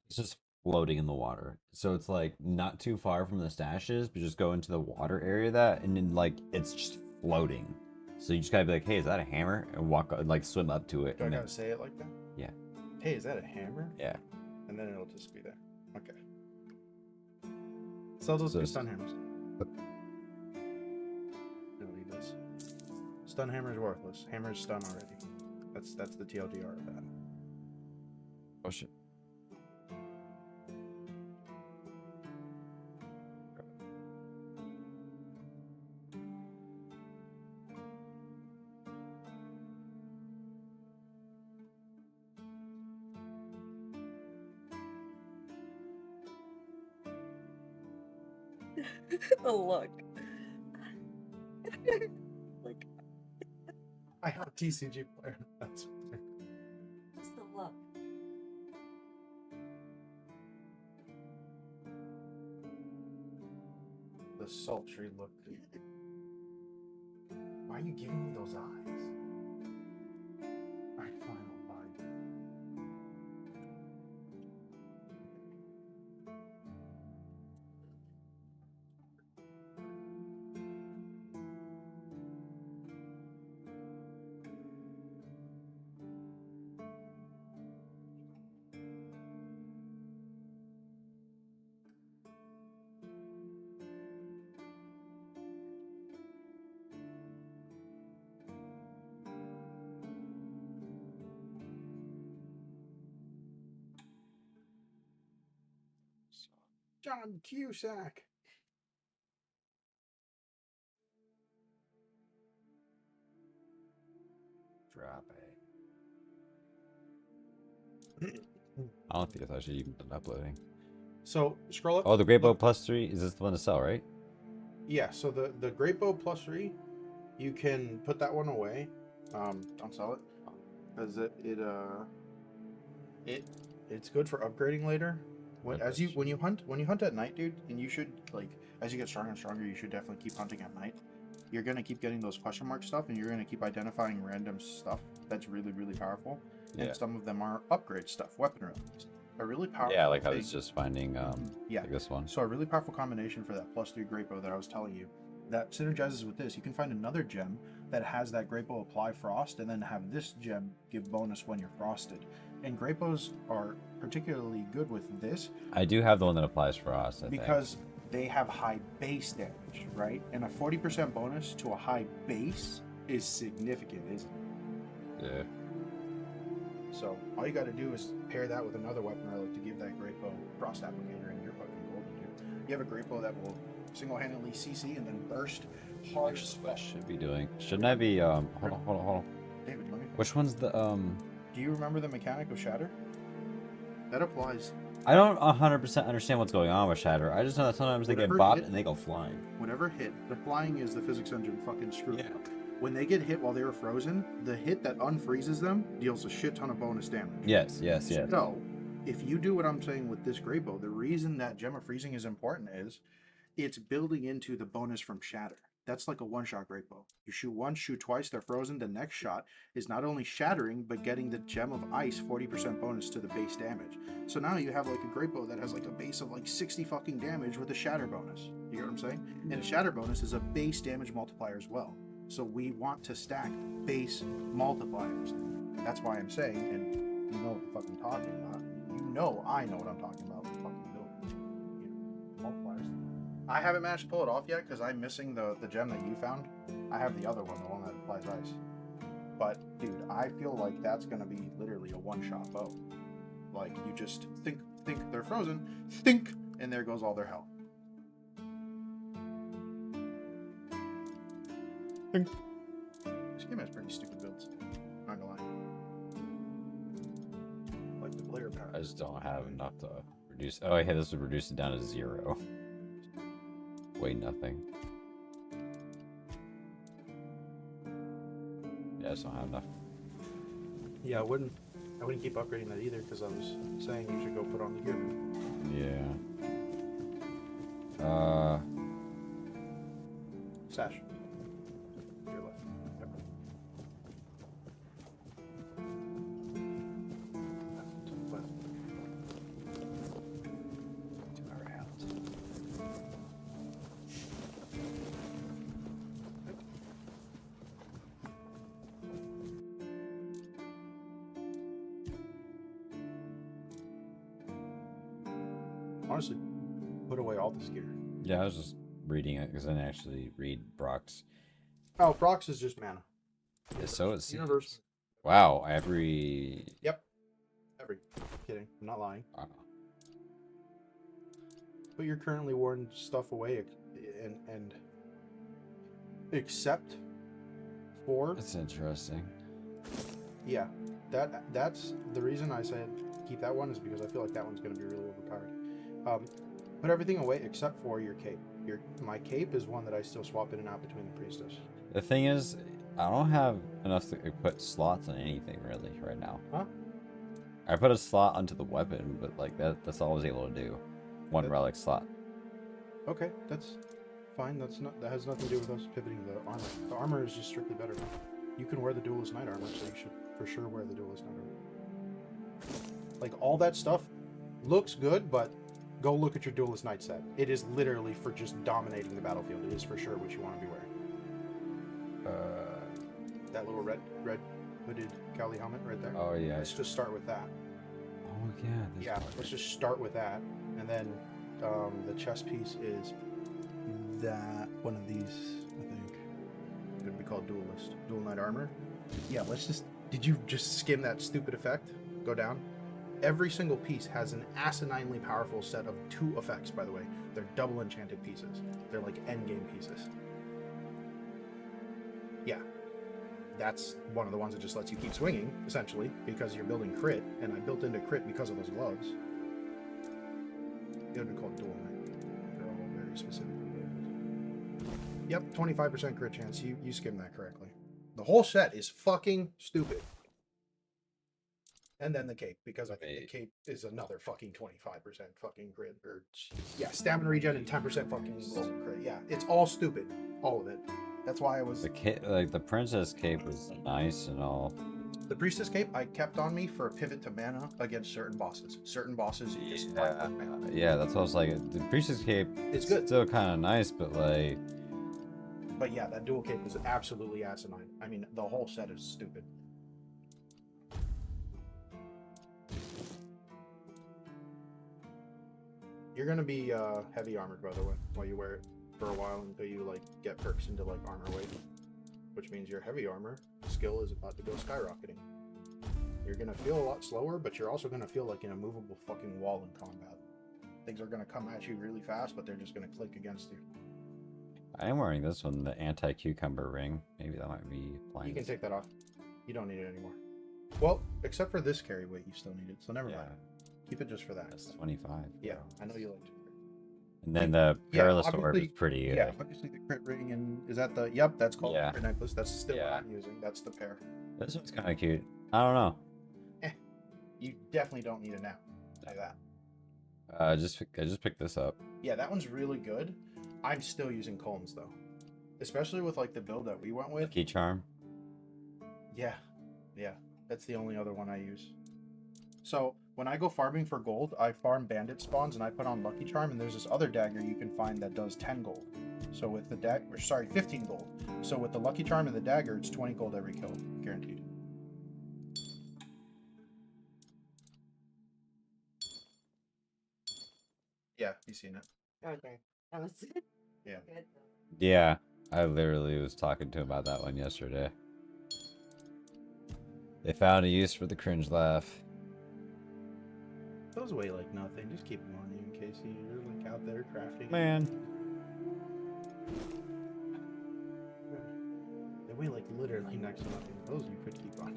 it's just floating in the water. So it's like not too far from the stashes, but just go into the water area of that, and then like it's just floating. So you just gotta be like, hey, is that a hammer? And walk, like swim up to it. Do I And then, gotta say it like that? yeah, Hey, is that a hammer? yeah. And then it'll just be there. Okay. Sell those So- two stun hammers. No, he does. Stun hammer is worthless. Hammer's stun already. That's the TLDR of that. Oh shit. The look. Like, I have a TCG player. That's what's the look? the sultry look. Why are you giving me those eyes? Alright, fine, I'll buy you. John Cusack. Drop it. I don't think it's actually even done uploading. So scroll up. Oh, the Great Bow look. +3 is this the one to sell, right? Yeah, so the Great Bow +3, you can put that one away. Don't sell it, because it's good for upgrading later. When you hunt at night, dude, and you should, like, as you get stronger and stronger, you should definitely keep hunting at night. You're gonna keep getting those question mark stuff, and you're gonna keep identifying random stuff that's really, really powerful. Yeah. And some of them are upgrade stuff, weapon related. A really powerful. Yeah, like I thing- was just finding Yeah. like this one. So a really powerful combination for that +3 Great Bow that I was telling you, that synergizes with this. You can find another gem that has that Great Bow apply frost, and then have this gem give bonus when you're frosted. And Great Bows are particularly good with this I do have the one that applies for us, I because they have high base damage, right? And a 40% bonus to a high base is significant, isn't it? think. Yeah. So all you got to do is pair that with another weapon relic to give that Great Bow frost applicator, and you're fucking golden, dude. You have a Great Bow that will single-handedly CC and then burst hard as fuck. Should be doing. Shouldn't I be hold on. David, let me. Which one's the Do you remember the mechanic of Shatter? That applies. I don't 100% understand what's going on with Shatter. I just know that sometimes they get Whatever bopped hit- and they go flying. Whatever hit, the flying is the physics engine fucking screwed Yeah. up. When they get hit while they were frozen, the hit that unfreezes them deals a shit ton of bonus damage. Yes. So, if you do what I'm saying with this Great Bow, the reason that Gem of Freezing is important is it's building into the bonus from Shatter. That's like a one-shot Great Bow. You shoot once, shoot twice, they're frozen. The next shot is not only shattering, but getting the Gem of Ice 40% bonus to the base damage. So now you have like a Great Bow that has like a base of like 60 fucking damage with a Shatter bonus. You get what I'm saying? And a Shatter bonus is a base damage multiplier as well. So we want to stack base multipliers. That's why I'm saying, and you know what the fuck I'm talking about. You know I know what I'm talking about. Fucking multipliers. I haven't managed to pull it off yet because I'm missing the gem that you found. I have the other one, the one that applies ice. But dude, I feel like that's gonna be literally a one-shot bow. Like you just think they're frozen, think, and there goes all their health. This game has pretty stupid builds. Not gonna lie. Like the player power. I just don't have enough to reduce. Oh, yeah, this would reduce it down to 0. Way nothing. Yeah, I just don't have enough. Yeah, I wouldn't keep upgrading that either because I was saying you should go put on the gear. Yeah. Sash. Your left. Yep. To the left. To our house. Honestly, put away all this gear. Yeah, I was just reading it because I didn't actually read Brock's. Oh, Prox is just mana. Yeah, so it's Universe. wow. Every Yep. Kidding. I'm not lying. Put your currently worn stuff away and except for that's interesting. yeah. That's the reason I said keep that one is because I feel like that one's gonna be really overpowered. Put everything away except for your cape. My cape is one that I still swap in and out between the priestess. The thing is, I don't have enough to put slots on anything really right now. Huh? I put a slot onto the weapon, but like that's all I was able to do. One relic slot. Okay, that's fine. That has nothing to do with us pivoting the armor. The armor is just strictly better now. You can wear the Duelist Knight armor, so you should for sure wear the Duelist Knight armor. Like all that stuff looks good, but go look at your Duelist Knight set. It is literally for just dominating the battlefield. It is for sure what you want to be wearing. That little red hooded Cowley helmet right there. Oh yeah. Let's just start with that. Oh yeah. Yeah, let's just start with that, and then the chest piece is that one of these. I think it would be called Duelist, Dual Knight armor. Yeah, let's just. Did you just skim that stupid effect? Go down. Every single piece has an asininely powerful set of 2 effects. By the way, they're double enchanted pieces. They're like endgame pieces. Yeah. That's one of the ones that just lets you keep swinging, essentially, because you're building crit, and I built into crit because of those gloves. It would be called Dual Knight. They're all very specific. Yep, 25% crit chance. You skimmed that correctly. The whole set is fucking stupid. And then the cape, because I think the cape is another fucking 25% fucking crit. Or, yeah, stamina regen and 10% fucking crit. Yeah, it's all stupid. All of it. That's why I was... the princess cape was nice and all. The priestess cape I kept on me for a pivot to mana against certain bosses. Certain bosses you just fight with mana. Yeah, that's what I was like. The priestess cape It's good. still kind of nice, but like... But yeah, that dual cape is absolutely asinine. I mean, the whole set is stupid. You're gonna be heavy armored, by the way, while you wear it for a while until you like get perks into like armor weight, which means your heavy armor skill is about to go skyrocketing. You're gonna feel a lot slower, but you're also gonna feel like an immovable fucking wall in combat. Things are gonna come at you really fast, but they're just gonna click against you. I am wearing this one, the anti-cucumber ring. Maybe that might be blind. You can take that off. You don't need it anymore. Well, except for this carry weight, you still need it, so never mind. Keep it just for that. That's 25. Yeah, I know you like to. And then the perilous orb obviously- is pretty good. Yeah, obviously the crit ring, and is that the... Yep, that's called Yeah. the crit necklace. That's still what Yeah. I'm using. That's the pair. This one's kind of cute. I don't know. You definitely don't need it now. Like that. I just picked this up. Yeah, that one's really good. I'm still using Combs, though. Especially with, like, the build that we went with. Key charm. Yeah. That's the only other one I use. So, when I go farming for gold, I farm bandit spawns and I put on Lucky Charm, and there's this other dagger you can find that does 10 gold. So with the 15 gold. So with the Lucky Charm and the dagger, it's 20 gold every kill, guaranteed. Yeah, you seen it. Okay. That was Yeah. good. Yeah, I literally was talking to him about that one yesterday. They found a use for the cringe laugh. Those weigh like nothing. Just keep them on you in case you're like out there crafting. Man. way like literally next to nothing. Those you could keep on.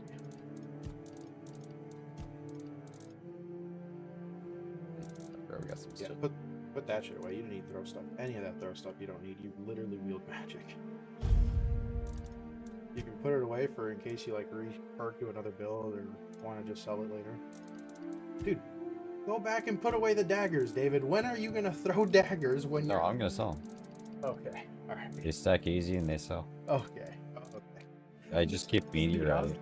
There we got some Yeah, stuff. put that shit away. You don't need throw stuff. Any of that throw stuff you don't need. You literally wield magic. You can put it away for in case you like re-perk to another build or want to just sell it later. Dude, go back and put away the daggers, David. When are you gonna throw daggers when No, you're... I'm gonna sell them. Okay, alright. They stack easy and they sell. Okay, okay. I just keep meteor at it.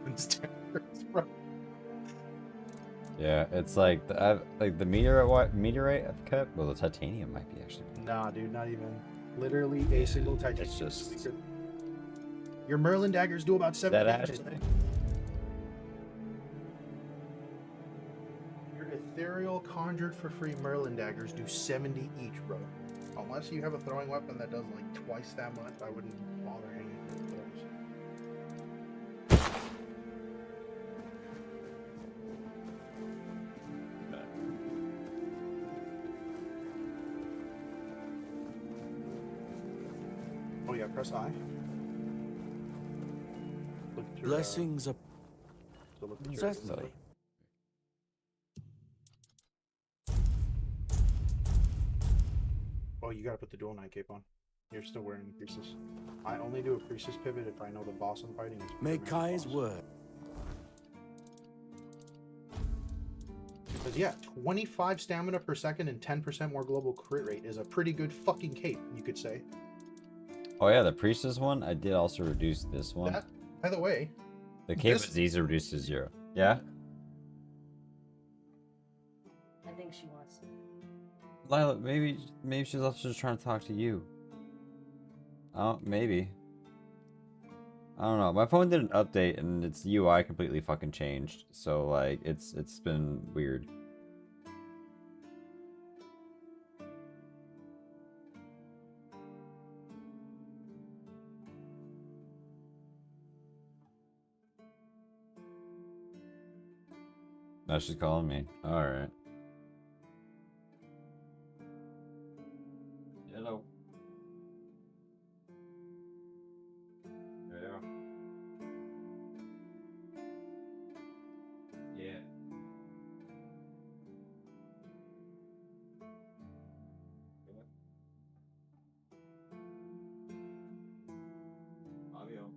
It's daggers, bro. Yeah, it's like the meteorite I've kept. Well, the titanium might be actually. Nah, dude, not even. Literally a single titanium. It's just your Merlin daggers do about 7 that damage. actually. Your ethereal conjured for free Merlin daggers do 70 each, bro. Unless you have a throwing weapon that does like twice that much, I wouldn't bother any of those. Oh yeah, press I. Look at your, Blessings up. so look at your, Certainly. oh, you gotta put the dual 9 cape on. You're still wearing the priestess. I only do a priestess pivot if I know the boss I'm fighting is. May Superman Kai's boss. word. Because yeah, 25 stamina per second and 10% more global crit rate is a pretty good fucking cape, you could say. Oh yeah, the priestess one. I did also reduce this one. That, by the way, The cape this- is easy to reduce to 0. Yeah. I think she wants to. Lila, maybe she's also just trying to talk to you. Oh, maybe. I don't know. My phone did an update and its UI completely fucking changed. So like it's been weird. Now she's calling me. Alright. Hello. Yeah. Yeah. Audio.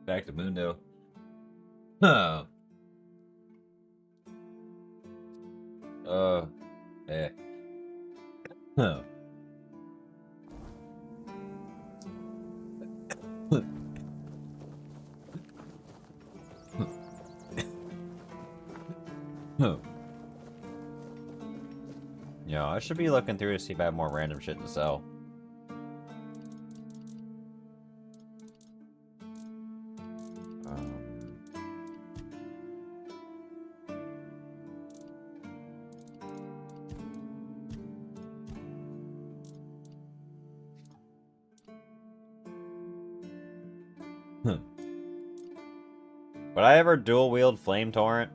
Back to Mundo. Oh. Eh. Oh. Yeah, I should be looking through to see if I have more random shit to sell. Would I ever dual wield Flame Torrent?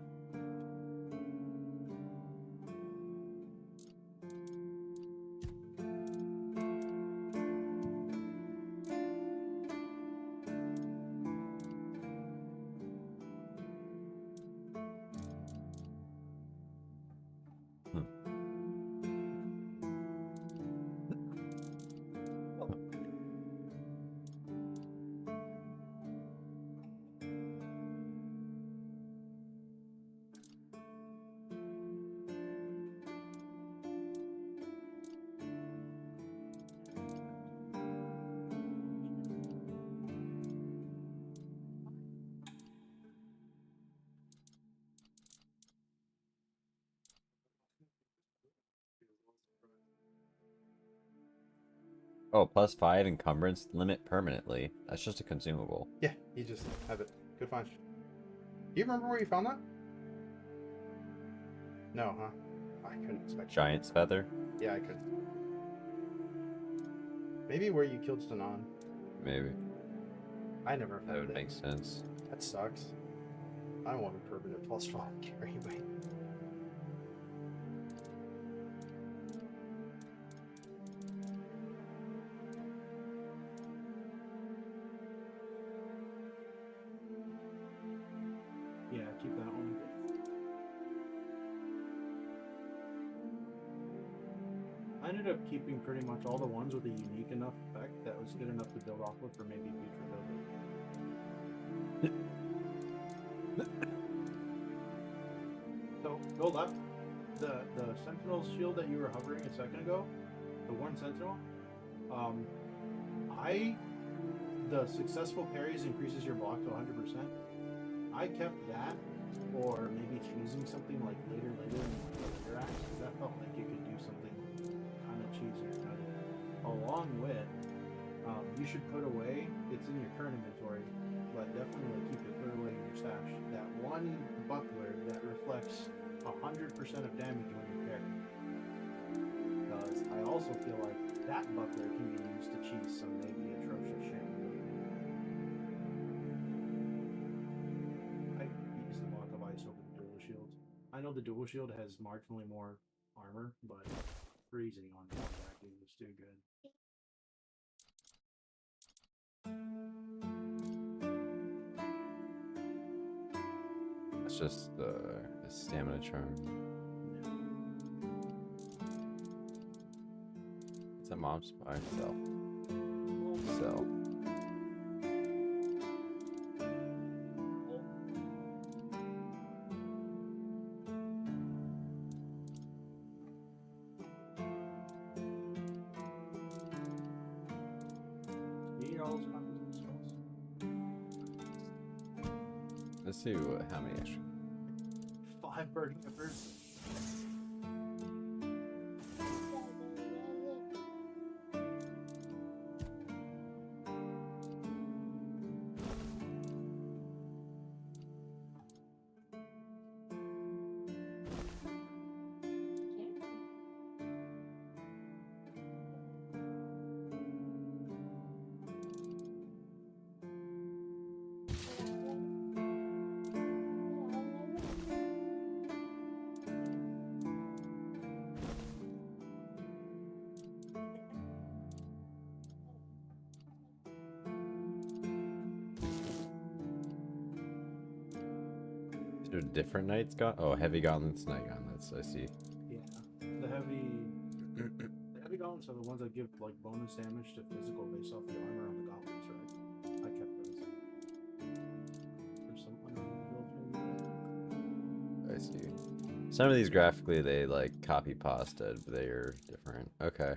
Oh, +5 encumbrance limit permanently. That's just a consumable. Yeah, you just have it. Good find. Do you remember where you found that? No, huh? I couldn't expect. Giant's Feather? Yeah, I could. Maybe where you killed Stanon. Maybe. I never found That would it. make sense. That sucks. I want a permanent +5 carry weight. Yeah, keep that one. I ended up keeping pretty much all the ones with a unique enough effect that was good enough to build off of for maybe future building. So go left. The Sentinel shield that you were hovering a second ago, the Worn Sentinel. The successful parries increases your block to 100%. I kept that, or maybe choosing something like later in the later acts, because that felt like you could do something kind of cheesy. Along with, you should put away. It's in your current inventory, but definitely keep it put away in your stash. That one buckler that reflects 100% of damage when you parry. Because I also feel like that buckler can be used to cheese some maybe atrocious shit. I use the block of ice over the dual shield. I know the dual shield has marginally more armor, but freezing on that dude is too good. That's just the stamina charm. It's a mob spy. Sell. You need all those copies of spells. Let's see how many extra. 5 burning embers. Two different knights got. Oh, heavy gauntlets, night gauntlets. I see. Yeah. The heavy gauntlets are the ones that give like bonus damage to physical based off the armor on the gauntlets, right? I kept those. see. Some of these graphically they like copy pasted, but they're different. Okay.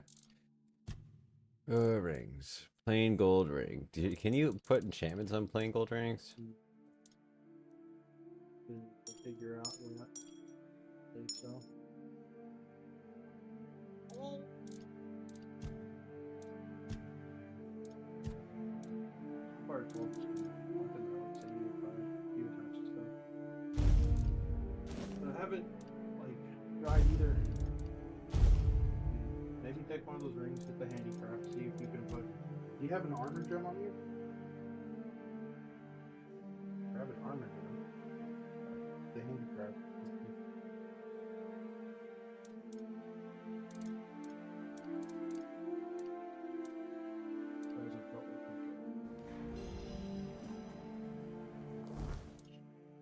Rings. Plain gold ring. Can you put enchantments on plain gold rings? To figure out what they sell. Part of books, nothing else, any of few types of stuff. But I haven't like tried either. Maybe take one of those rings with the handicraft, see if you can put. Do you have an armor gem on you? Grab an armor gem. The handicraft.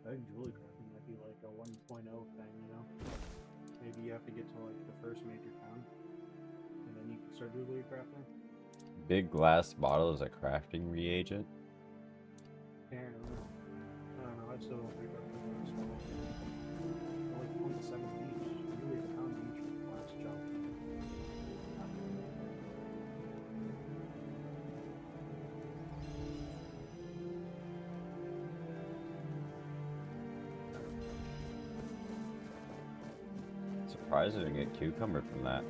I think jewelry crafting might be like a 1.0 thing, you know? Maybe you have to get to like the first major town, and then you can start jewelry crafting. Big glass bottle is a crafting reagent. Apparently. I don't know, I still don't think that's the small. Like 27 each. Jewelry a pound each for the glass jump. Surprised I didn't get cucumber from that.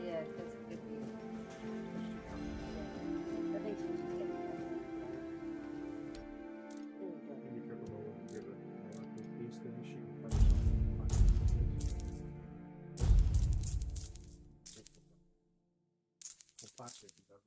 Yeah, because it could be. I think she's just getting that. Maybe triple over and give it these things she can find the plastic is bevel.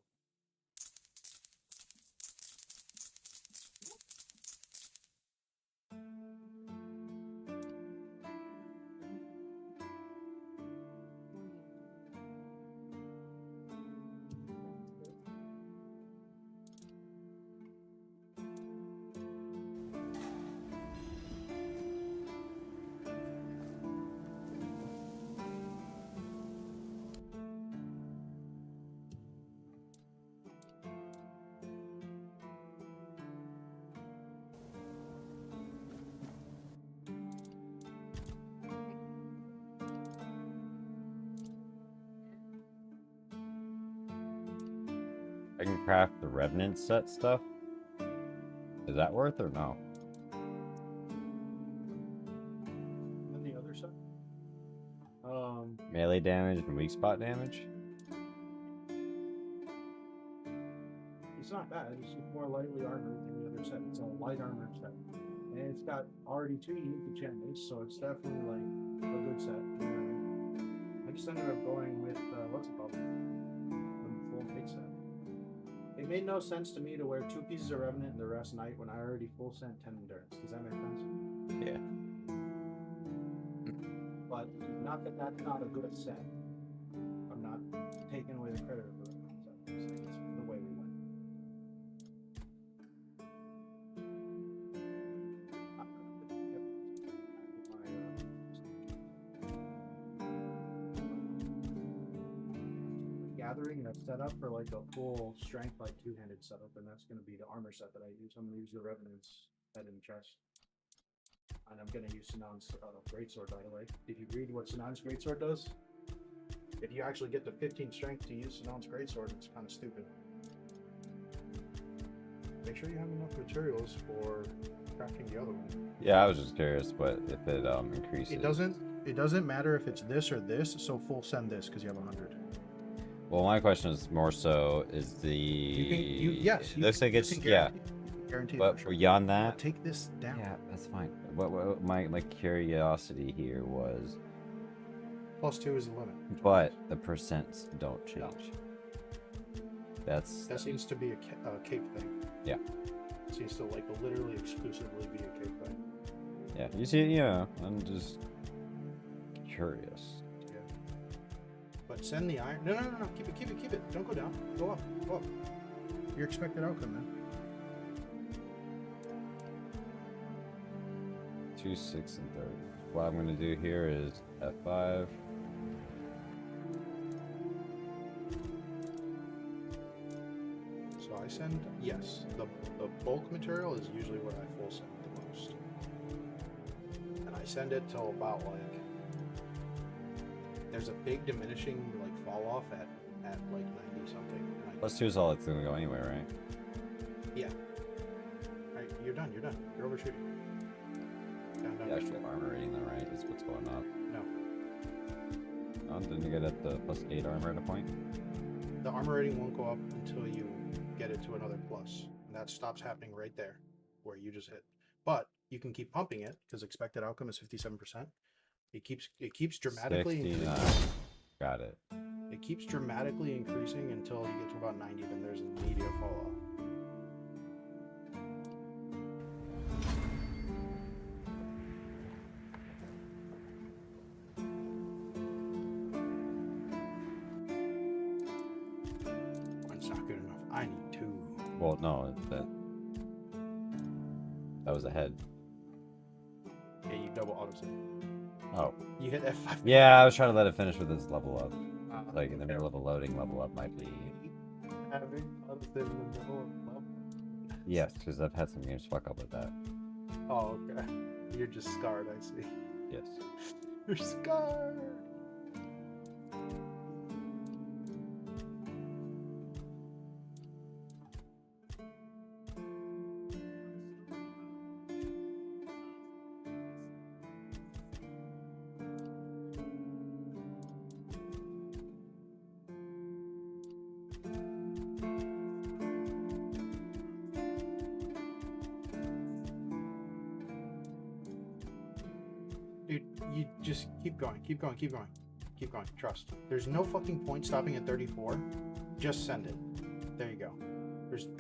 I can craft the Revenant set stuff. Is that worth or no? And the other side? Melee damage and weak spot damage? It's not bad. It's more lightly armored than the other set. It's a light armor set. And it's got already 2 unique enchantments, so it's definitely like a good set. You know what I mean? I just ended up going with, what's it called? The full base set. It made no sense to me to wear 2 pieces of Revenant and the rest Knight when I already full sent 10 Endurance. Does that make sense? Yeah. But not that that's not a good set. I'm not taking away the credit of the Revenant set. I'm saying it's the way we went. Gathering that's set up for like a full strength like 2-handed setup, and that's going to be the armor set that I use. I'm going to use the Revenant's head and chest, and I'm going to use Sinan's greatsword. By the way, if you read what Sinan's greatsword does, if you actually get to 15 strength to use Sinan's greatsword, it's kind of stupid. Make sure you have enough materials for crafting the other one. Yeah, I was just curious what if it increases. It doesn't matter if it's this or this. So full send this because you have 100. Well, my question is more so is the Yes. it looks like it's yeah, Guaranteed. but for sure. beyond that, Take this down. yeah, that's fine. What my +2 curiosity here was, is the limit. but the percents don't change. That seems to be a cape thing. Yeah. It seems to like literally exclusively be a cape thing. Yeah, you see, I'm just curious. Yeah. But send the iron. No. Keep it. Don't go down. Go up. Your expected outcome, man. 2, 6, and 30. What I'm gonna do here is F5. So I send, yes, the bulk material is usually what I full send the most. I send it till about like there's a big diminishing like fall off at like 90 something. And I Plus 2 is all it's gonna go anyway, right? Yeah. Alright, you're done. You're overshooting. Down. The actual armor rating, though, right? Is what's going up. No. Oh, didn't you get at the +8 armor at a point? The armor rating won't go up until you get it to another plus. And that stops happening right there where you just hit. But you can keep pumping it because expected outcome is 57%. It keeps dramatically 69. increasing. Got it. It keeps dramatically increasing until you get to about 90, then there's an immediate fall off. One's not good enough. I need 2. Well, no, that was ahead. Yeah, you double auto save. Oh. You hit F5. Yeah, I was trying to let it finish with its level up. Like in the middle of a loading, level up might be. Having auto save in the middle of level. Yes, because I've had some games fuck up with that. Oh, okay. You're just scarred, I see. Yes. You're scarred. Dude, you just keep going. Trust. There's no fucking point stopping at 34. Just send it. There you go.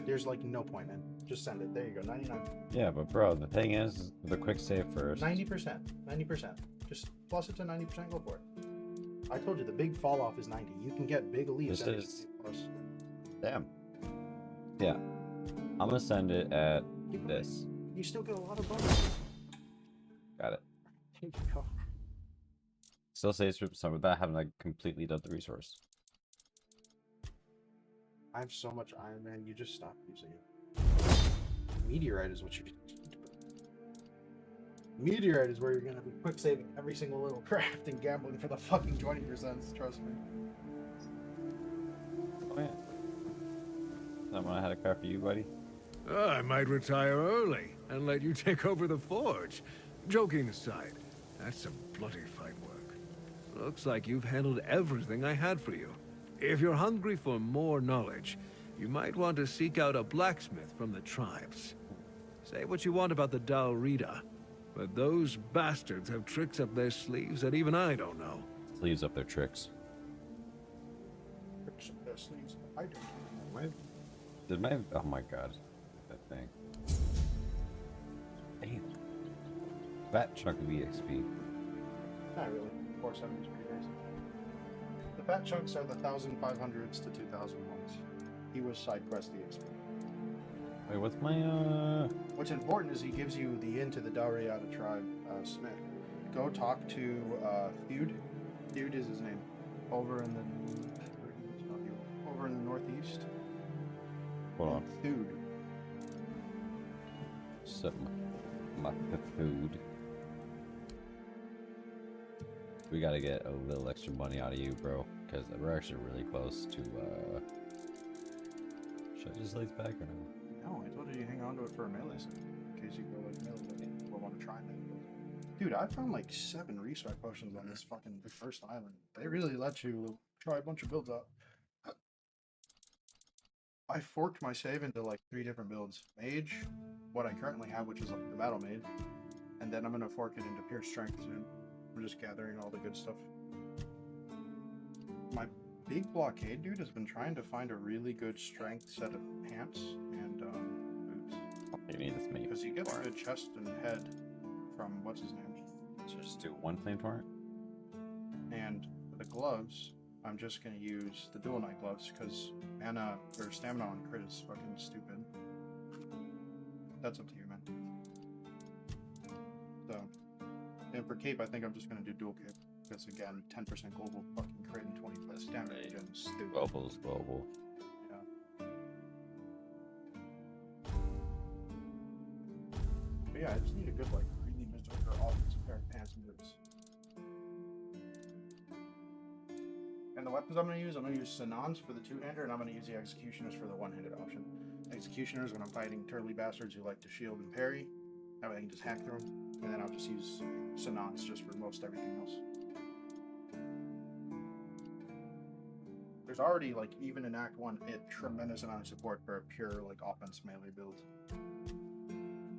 There's like no point, man. Just send it. There you go. 99. Yeah, but bro, the thing is, the quick save first. 90%. 90%. Just plus it to 90%. Go for it. I told you the big fall off is 90. You can get big elites. This at is- 80 plus. Damn. Yeah. I'm gonna send it at this. You still get a lot of bonuses. Got it. There you go. Still saves for some without having like completely done the resource. I have so much Iron Man, you just stop using it. Meteorite is what you do. Meteorite is where you're gonna be quick saving every single little craft and gambling for the fucking 20%, trust me. Oh yeah. Someone had a car for you, buddy. I might retire early and let you take over the forge. Joking aside, that's some bloody fight work. Looks like you've handled everything I had for you. If you're hungry for more knowledge, you might want to seek out a blacksmith from the tribes. Say what you want about the Dalrida, but those bastards have tricks up their sleeves that even I don't know. Sleeves up their tricks. I don't. Did my oh my god, that thing. Damn. Fat chunk of EXP. Not really. 470 is pretty basic. The fat chunks are the 1500s to 2001s. He was side quest EXP. Wait, what's my What's important is he gives you the into the Dalriada tribe Smith. Go talk to Theud. Theud is his name. Over in the northeast. hold on. Theud. Set my food. We gotta get a little extra money out of you, bro, because we're actually really close to should I just lace back or no? No, I told you to hang on to it for a melee set. In case you go like melee or want to try melee. Dude, I found like 7 respec potions on this fucking first island. They really let you try a bunch of builds out. I forked my save into like 3 different builds. Mage, what I currently have, which is like the battle mage, and then I'm gonna fork it into pure strength soon. I'm just gathering all the good stuff. My big blockade dude has been trying to find a really good strength set of pants and boots. You need this many. Because you get a good chest and head from what's his name. So just do one flame torrent. And the gloves, I'm just gonna use the dual knight gloves because mana or stamina on crit is fucking stupid. That's up to you, man. So, and for cape, I think I'm just gonna do dual cape because again, 10% global fucking crit and 20 plus stamina again is stupid. Global's global. Yeah. But yeah, I just need a good like really berserker offensive pair of pants. advanced moves. And the weapons I'm going to use Sanons for the two-hander, and I'm going to use the Executioners for the one-handed option. Executioners when I'm fighting turtly bastards who like to shield and parry. That way I can just hack through them. And then I'll just use Sanons just for most everything else. There's already, like, even in Act 1, a tremendous amount of support for a pure, like, offense melee build.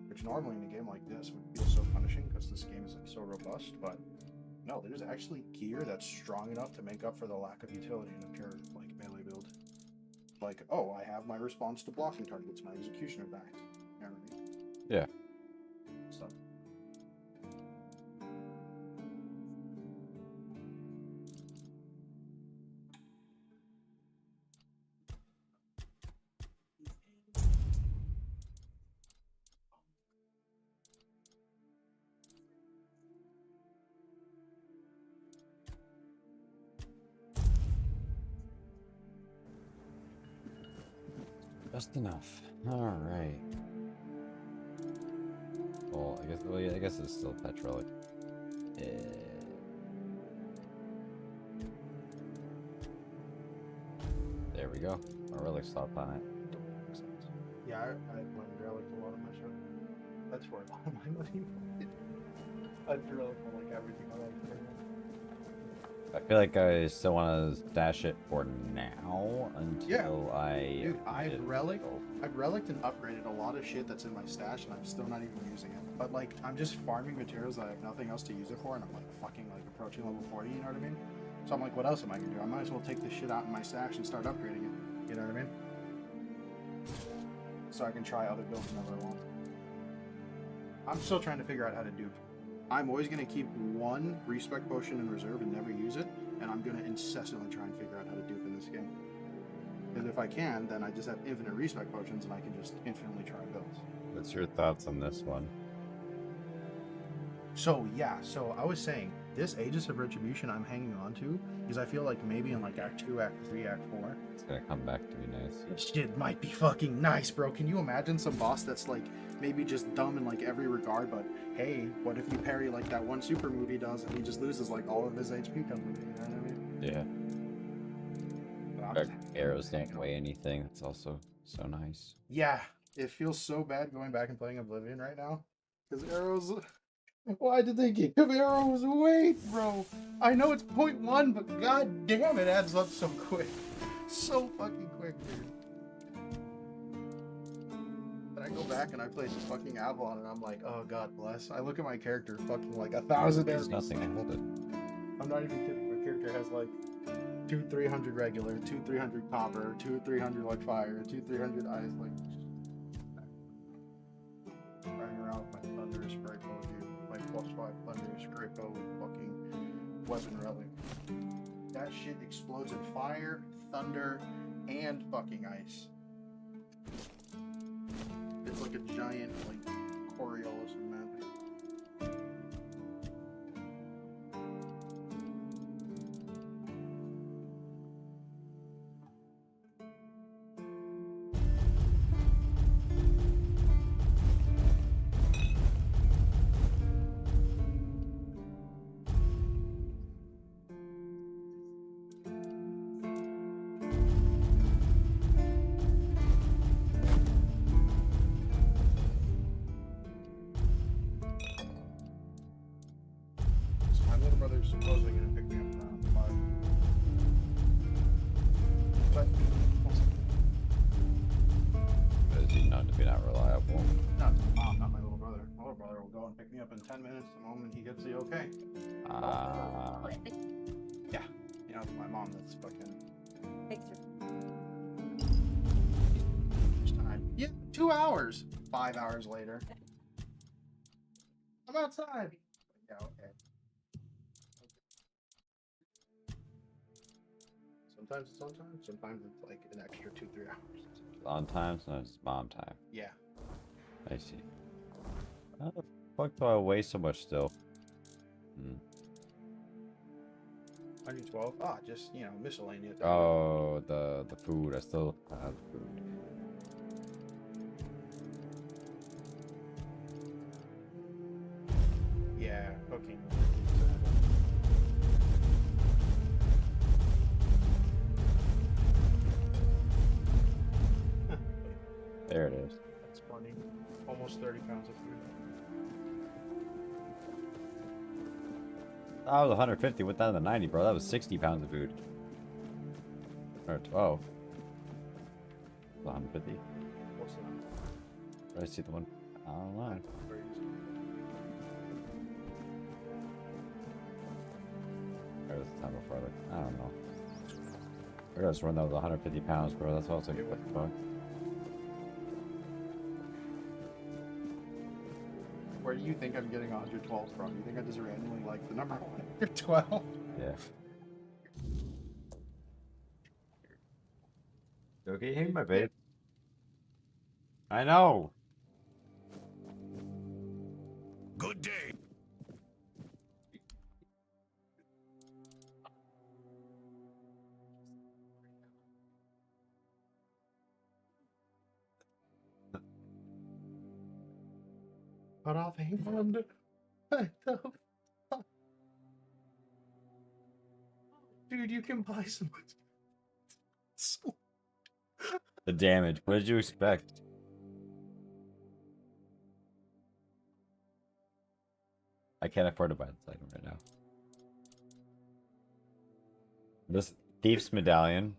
Which normally in a game like this would feel so punishing because this game is, like, so robust, but no, there's actually gear that's strong enough to make up for the lack of utility in a pure, like, melee build. Like, oh, I have my response to blocking targets, my executioner back. You know what I mean? Yeah. So. Just enough. All right. Well, I guess. Well, yeah, I guess it's still Fetch Relic. There we go. Our relic stopped on it. Yeah, I blend relic a lot of my shit. That's where a lot of my money went. I relic for like everything I like. I feel like I still want to stash it for now until Dude, I've reliced and upgraded a lot of shit that's in my stash, and I'm still not even using it. But like, I'm just farming materials that I have nothing else to use it for, and I'm like fucking like approaching level 40. You know what I mean? So I'm like, what else am I gonna do? I might as well take this shit out in my stash and start upgrading it. You know what I mean? So I can try other builds whenever I want. I'm still trying to figure out how to dupe. I'm always going to keep one respec potion in reserve and never use it, and I'm going to incessantly try and figure out how to dupe in this game. Because if I can, then I just have infinite respec potions and I can just infinitely try builds. What's your thoughts on this one? So yeah, so I was saying, this Aegis of Retribution I'm hanging on to, because I feel like maybe in like Act 2, Act 3, Act 4, It's gonna come back to be nice. this shit might be fucking nice, bro. Can you imagine some boss that's like maybe just dumb in like every regard, but hey, what if you parry like that one super movie does and he just loses like all of his HP company, you know what I mean? Yeah. But I'm Our just- arrows don't weigh anything. That's also so nice. Yeah, it feels so bad going back and playing Oblivion right now. Because arrows... Why did they give arrows weight, bro? I know it's 0.1, but god damn it adds up so quick. So fucking quick, dude. And I go back and I play this fucking Avalon and I'm like, oh god bless. I look at my character fucking like 1,000 There's arrows. nothing to hold it. I'm not even kidding. My character has like 200-300 regular, 200-300 copper, 200-300 like fire, 200-300 ice, like running around with my thunderous great bow, dude. My +5 thunderous great bow with fucking weapon relic. That shit explodes in fire, thunder, and fucking ice. It's like a giant like Coriolis of magic. So my little brother's supposedly gonna pick me up around 5. But Is he known to be not reliable? not my mom, not my little brother. My little brother will go and pick me up in 10 minutes the moment he gets the okay. Yeah, you know, it's my mom that's fucking Picture. time. Yeah, 2 hours. 5 hours later. I'm outside. Yeah, okay. Sometimes it's on time, sometimes it's like an extra 2-3 hours. On time, sometimes it's mom time. Yeah. I see. How the fuck do I weigh so much still? 112. Ah, just, you know, miscellaneous. Oh, the food. I still have food. Yeah, cooking. There it is. That's funny. Almost 30 pounds of food. That was 150. Went down to 90, bro. That was 60 pounds of food. Or 12. 150. What's that? Did I see the one? I don't know. Or was the time before? Like, I don't know. I gotta just run that with 150 pounds, bro. That's all it's like. What the fuck? Where do you think I'm getting 112 from? You think I just randomly like the number 112? Yeah. You okay? Hey, my babe. I know. Good day. Cut off hand. What the fuck? Dude, you can buy so much. So... The damage. What did you expect? I can't afford to buy this item right now. This Thief's Medallion.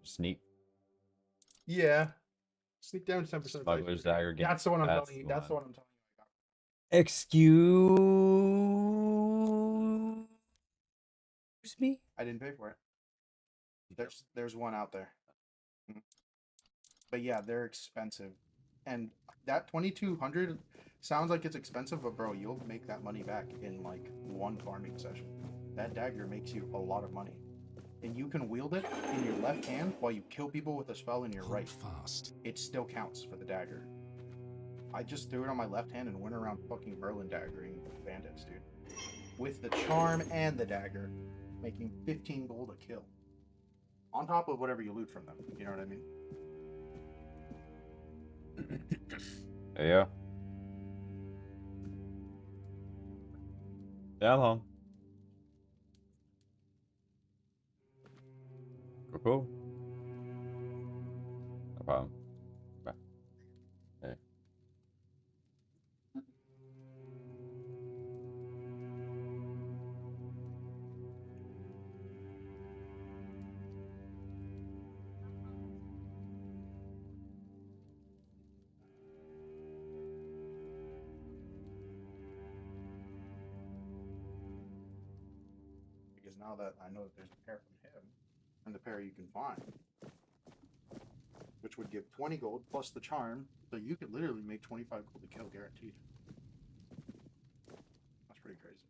Sneak. Yeah. Sneak down 10%. Smuggler's Dagger. That's the one I'm telling you. That's the one I'm telling you. Excuse me? I didn't pay for it. There's one out there. But yeah, they're expensive. And that 2200 sounds like it's expensive, but bro, you'll make that money back in like one farming session. That dagger makes you a lot of money. And you can wield it in your left hand while you kill people with a spell in your right. Fast. It still counts for the dagger. I just threw it on my left hand and went around fucking Merlin daggering bandits, dude. With the charm and the dagger, making 15 gold a kill. On top of whatever you loot from them. You know what I mean? Yeah. Yeah, I'm home. Cool. No problem. Bye. Hey. Because now that I know that there's a pair from him, and the pair you can find, which would give 20 gold plus the charm, so you could literally make 25 gold to kill guaranteed. That's pretty crazy.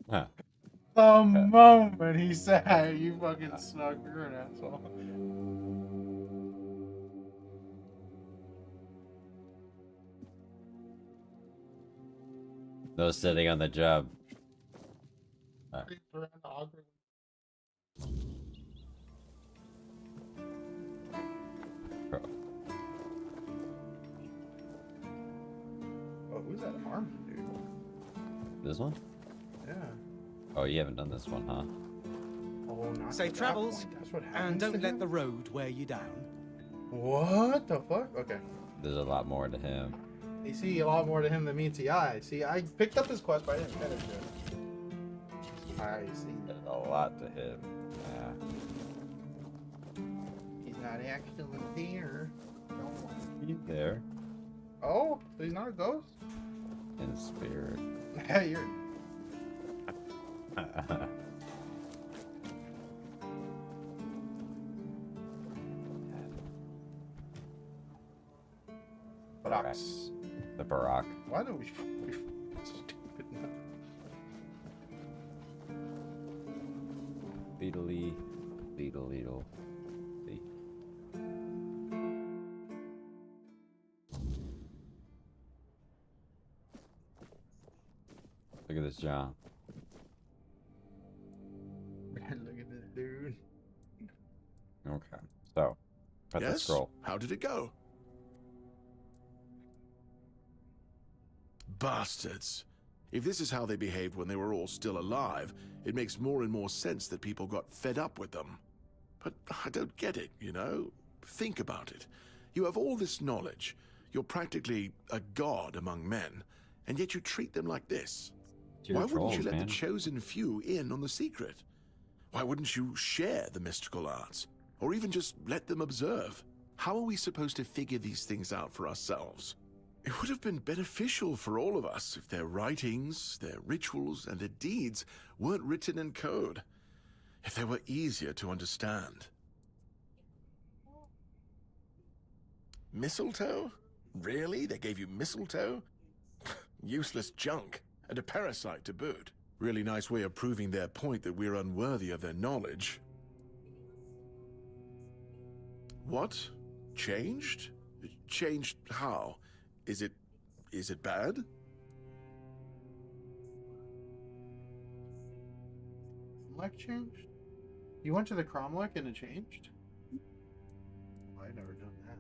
Huh. The moment he said, you fucking snuck, you're an asshole. No sitting on the job. Bro. Oh, who's that army dude? This one? Yeah. Oh, you haven't done this one, huh? Oh, not Safe to that travels, point. That's what and happens to don't let him? the road wear you down. What the fuck? Okay. There's a lot more to him. You see a lot more to him than meets the eye. See, I picked up this quest, but I didn't finish it. I see. There's a lot to him. Yeah. He's not actually there. He's there. Oh, so he's not a ghost? In spirit. Hey, you're... Barracks. The Barack. Why do we stupid now? Beedly. Beedle, beedle. Bee. Look at this, John. Look at this dude. Okay. So, press the scroll. How did it go? Bastards. If this is how they behaved when they were all still alive, it makes more and more sense that people got fed up with them. But I don't get it, you know? Think about it. You have all this knowledge. You're practically a god among men, and yet you treat them like this. You're Why wouldn't you trolls, let man. the chosen few in on the secret? Why wouldn't you share the mystical arts? Or even just let them observe? How are we supposed to figure these things out for ourselves? It would have been beneficial for all of us if their writings, their rituals, and their deeds weren't written in code. If they were easier to understand. Mistletoe? Really? They gave you mistletoe? Useless junk, and a parasite to boot. Really nice way of proving their point that we're unworthy of their knowledge. What? Changed? Changed how? Is it bad? Cromlech changed? You went to the Cromlech and it changed? Oh, I've never done that.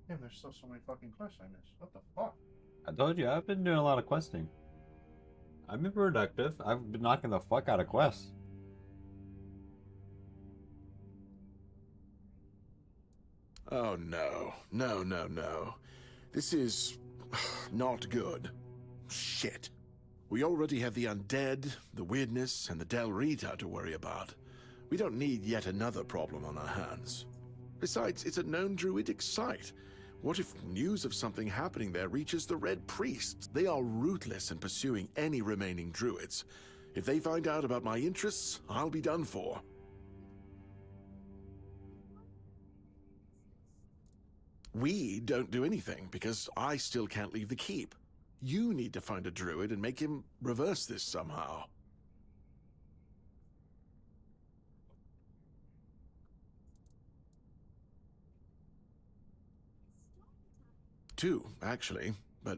Damn, there's still so many fucking quests I missed. What the fuck? I told you, I've been doing a lot of questing. I've been productive. I've been knocking the fuck out of quests. Oh no. No. This is not good. Shit. We already have the undead, the weirdness, and the Del Rita to worry about. We don't need yet another problem on our hands. Besides, it's a known druidic site. What if news of something happening there reaches the Red Priests? They are ruthless in pursuing any remaining druids. If they find out about my interests, I'll be done for. We don't do anything because I still can't leave the keep. You need to find a druid and make him reverse this somehow. Two, actually, but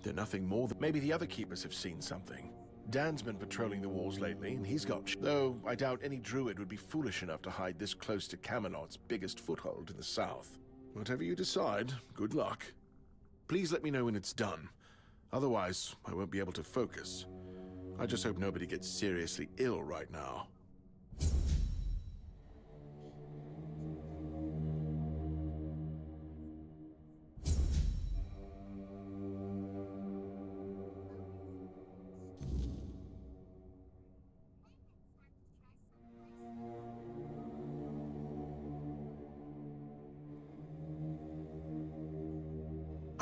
they're nothing more than... Maybe the other keepers have seen something. Dan's been patrolling the walls lately, and he's got... Though I doubt any druid would be foolish enough to hide this close to Camelot's biggest foothold in the south. Whatever you decide, good luck. Please let me know when it's done. Otherwise, I won't be able to focus. I just hope nobody gets seriously ill right now.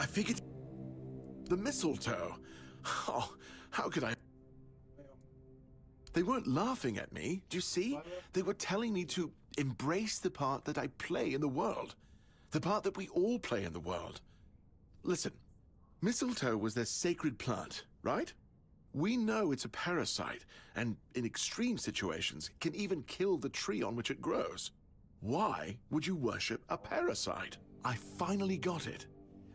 I figured... The mistletoe. Oh, how could I... They weren't laughing at me, do you see? They were telling me to embrace the part that I play in the world. The part that we all play in the world. Listen, mistletoe was their sacred plant, right? We know it's a parasite, and in extreme situations, can even kill the tree on which it grows. Why would you worship a parasite? I finally got it.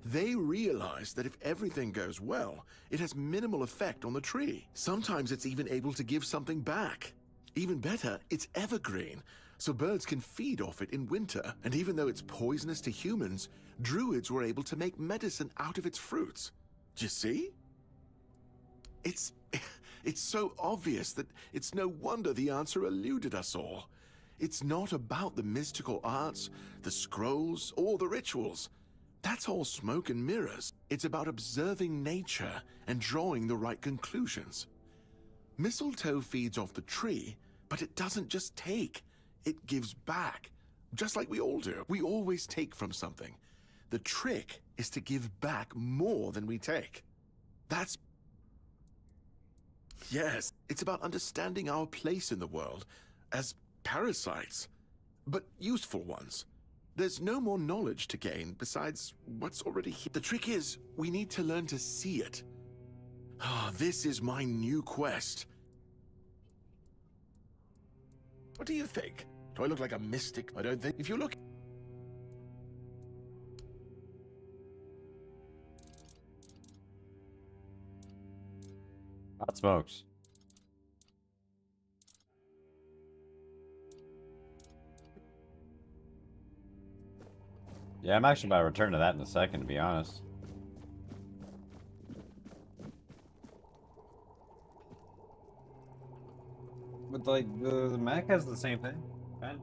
They realize that if everything goes well, it has minimal effect on the tree. Sometimes it's even able to give something back. Even better, it's evergreen, so birds can feed off it in winter. And even though it's poisonous to humans, druids were able to make medicine out of its fruits. Do you see? It's so obvious that it's no wonder the answer eluded us all. It's not about the mystical arts, the scrolls, or the rituals. That's all smoke and mirrors. It's about observing nature and drawing the right conclusions. Mistletoe feeds off the tree, but it doesn't just take. It gives back, just like we all do. We always take from something. The trick is to give back more than we take. That's... Yes, it's about understanding our place in the world as parasites, but useful ones. There's no more knowledge to gain besides what's already here. The trick is, we need to learn to see it. Ah, this is my new quest. What do you think? Do I look like a mystic? I don't think. If you look... Hot smokes. Yeah, I'm actually about to return to that in a second, to be honest. like the Mac has the same thing. Kind of.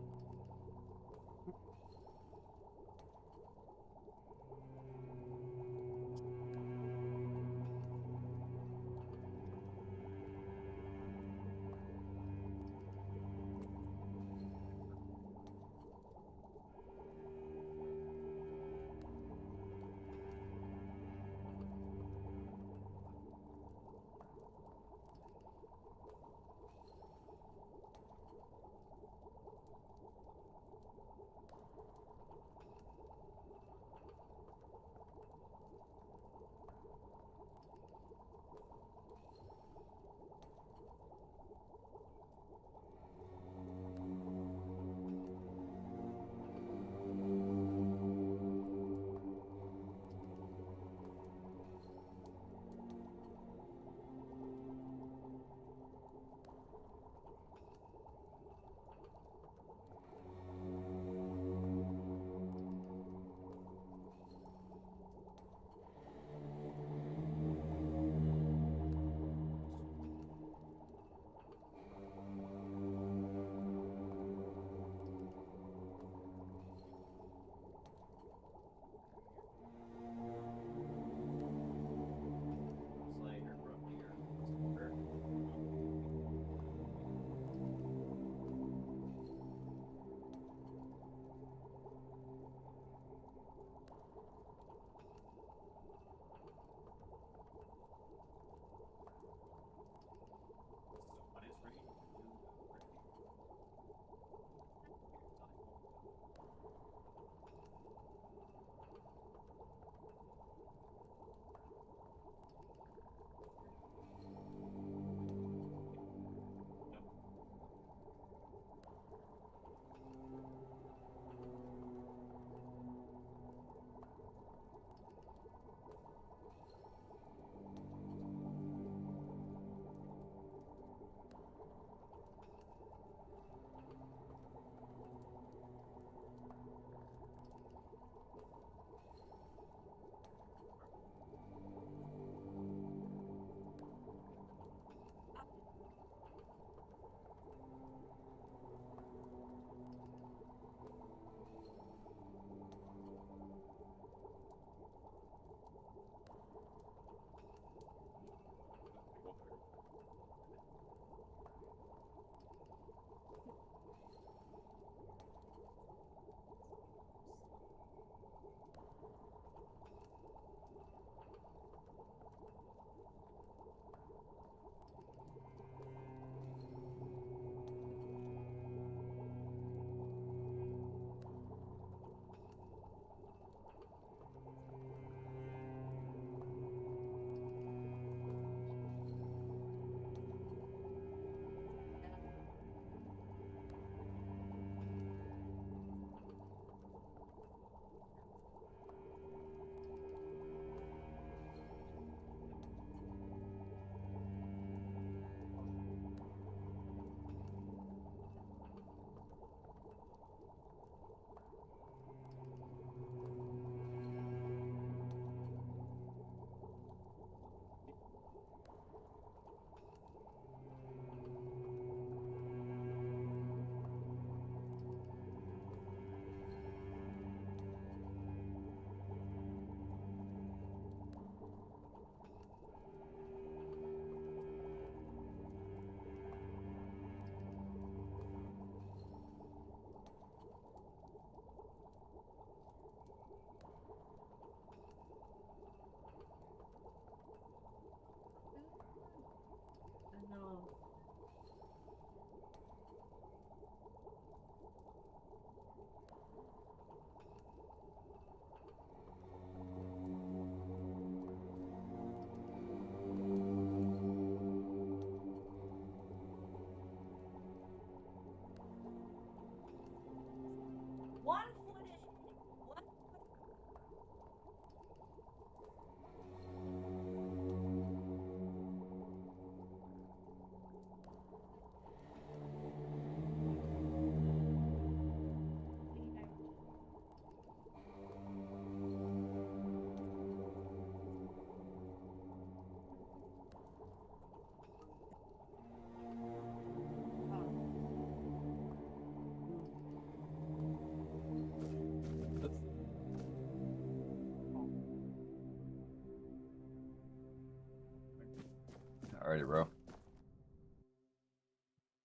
Alrighty, bro.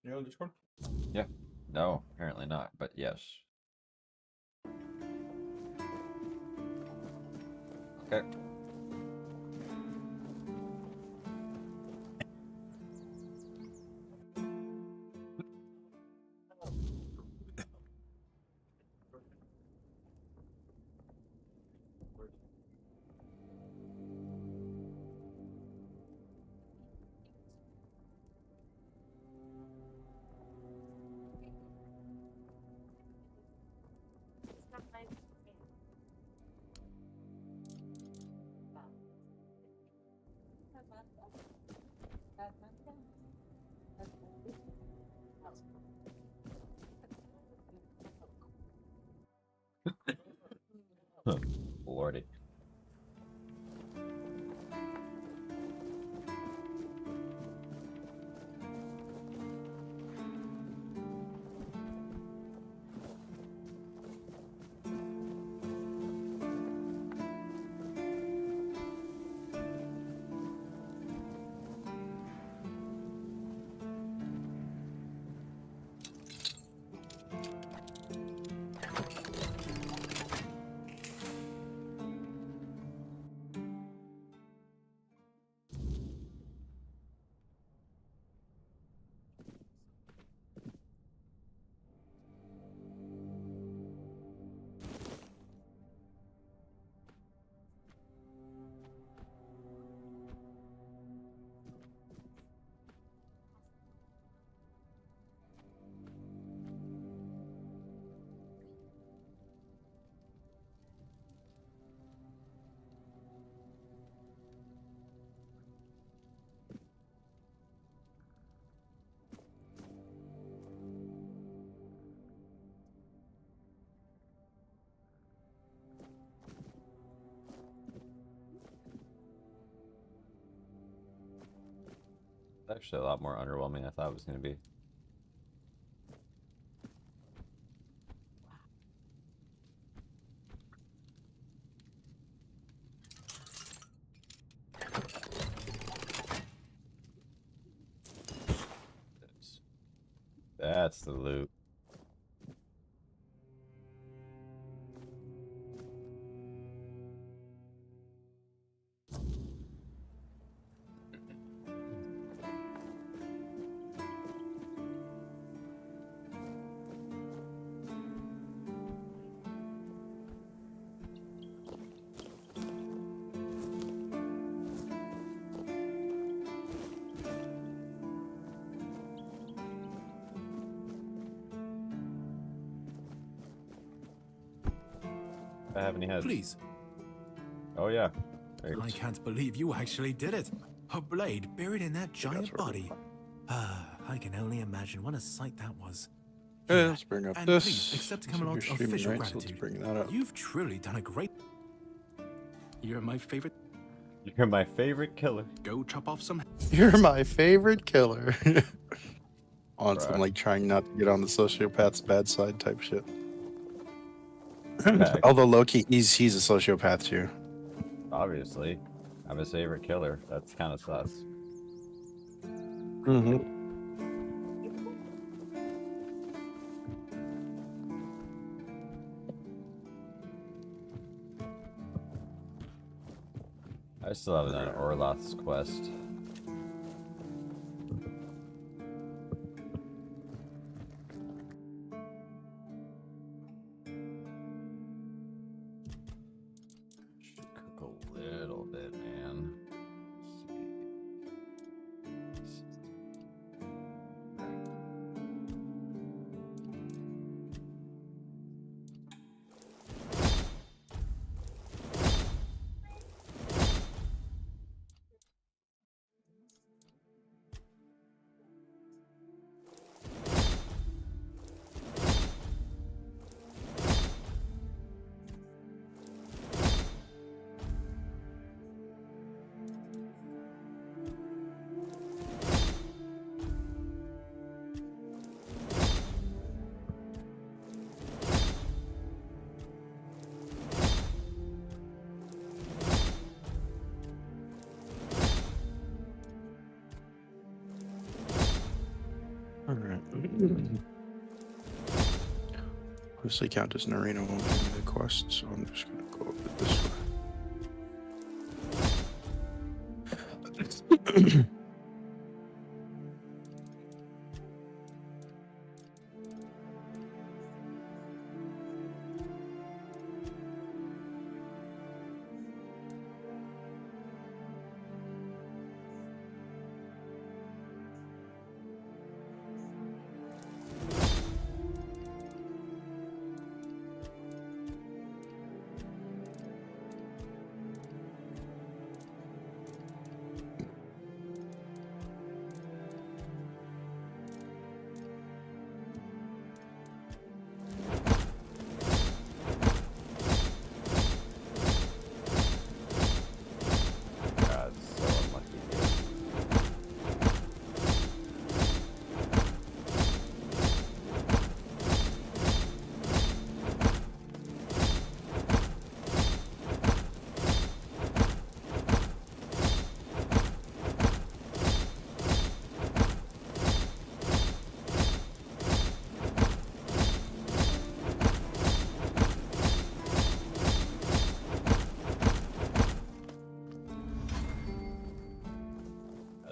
You on Discord? Yeah. No, apparently not, but yes. Okay. Lordy. Actually, a lot more underwhelming than I thought it was going to be. That's the loot. I have any heads. Please. Oh yeah. There I can't believe you actually did it. A blade buried in that giant body. I can only imagine what a sight that was. Okay, let's bring up and this. please accept Since you're Camelot's streaming, official right? So let's gratitude. bring that up. You've truly done a great. You're my favorite. You're my favorite killer. Go chop off some. You're my favorite killer. On some Bruh. like trying not to get on the sociopath's bad side type shit. Fact. Although Loki, he's a sociopath too. Obviously. I'm his favorite killer. That's kind of sus. Mm-hmm. I still haven't done Orloth's quest. Should cook a little bit, man. Let's see. obviously count as an arena won't give me the quest, so I'm just gonna go over this way. God, so unlucky.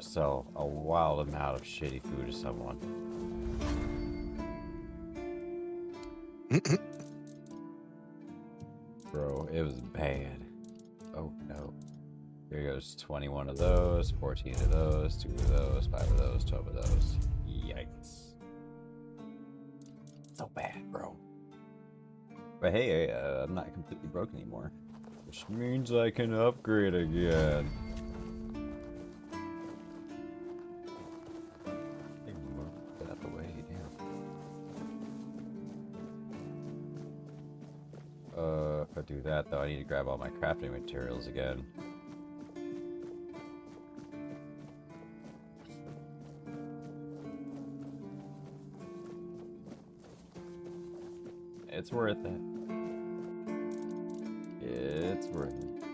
Sell a wild amount of shitty food to someone. Bro, it was bad. Oh no. Here goes 21 of those, 14 of those, 2 of those, 5 of those, 12 of those. Yikes. So bad, bro. But hey, I'm not completely broke anymore. Which means I can upgrade again. Get out the way, damn. If I do that though, I need to grab all my crafting materials again. It's worth it. It's worth it.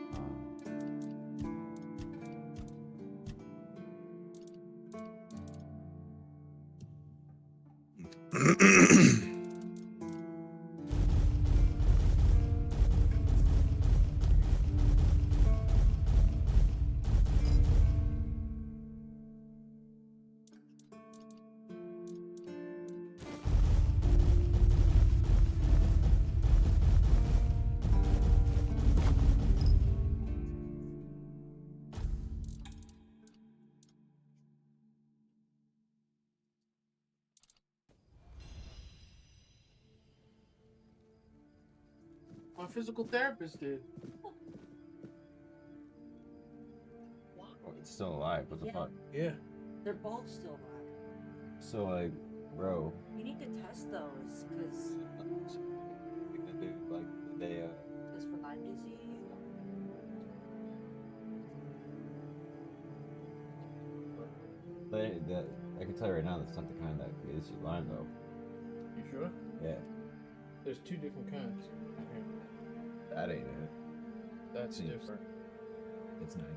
My physical therapist did. Oh, it's still alive. What the Yeah. fuck? Yeah. They're both still alive. So like, bro. You need to test those, because Like they because for Lyme disease. But that, I can tell you right now, that's not the kind that creates you Lyme though. You sure? Yeah, There's 2 different kinds. that ain't it. That's Seems- different. It's neither.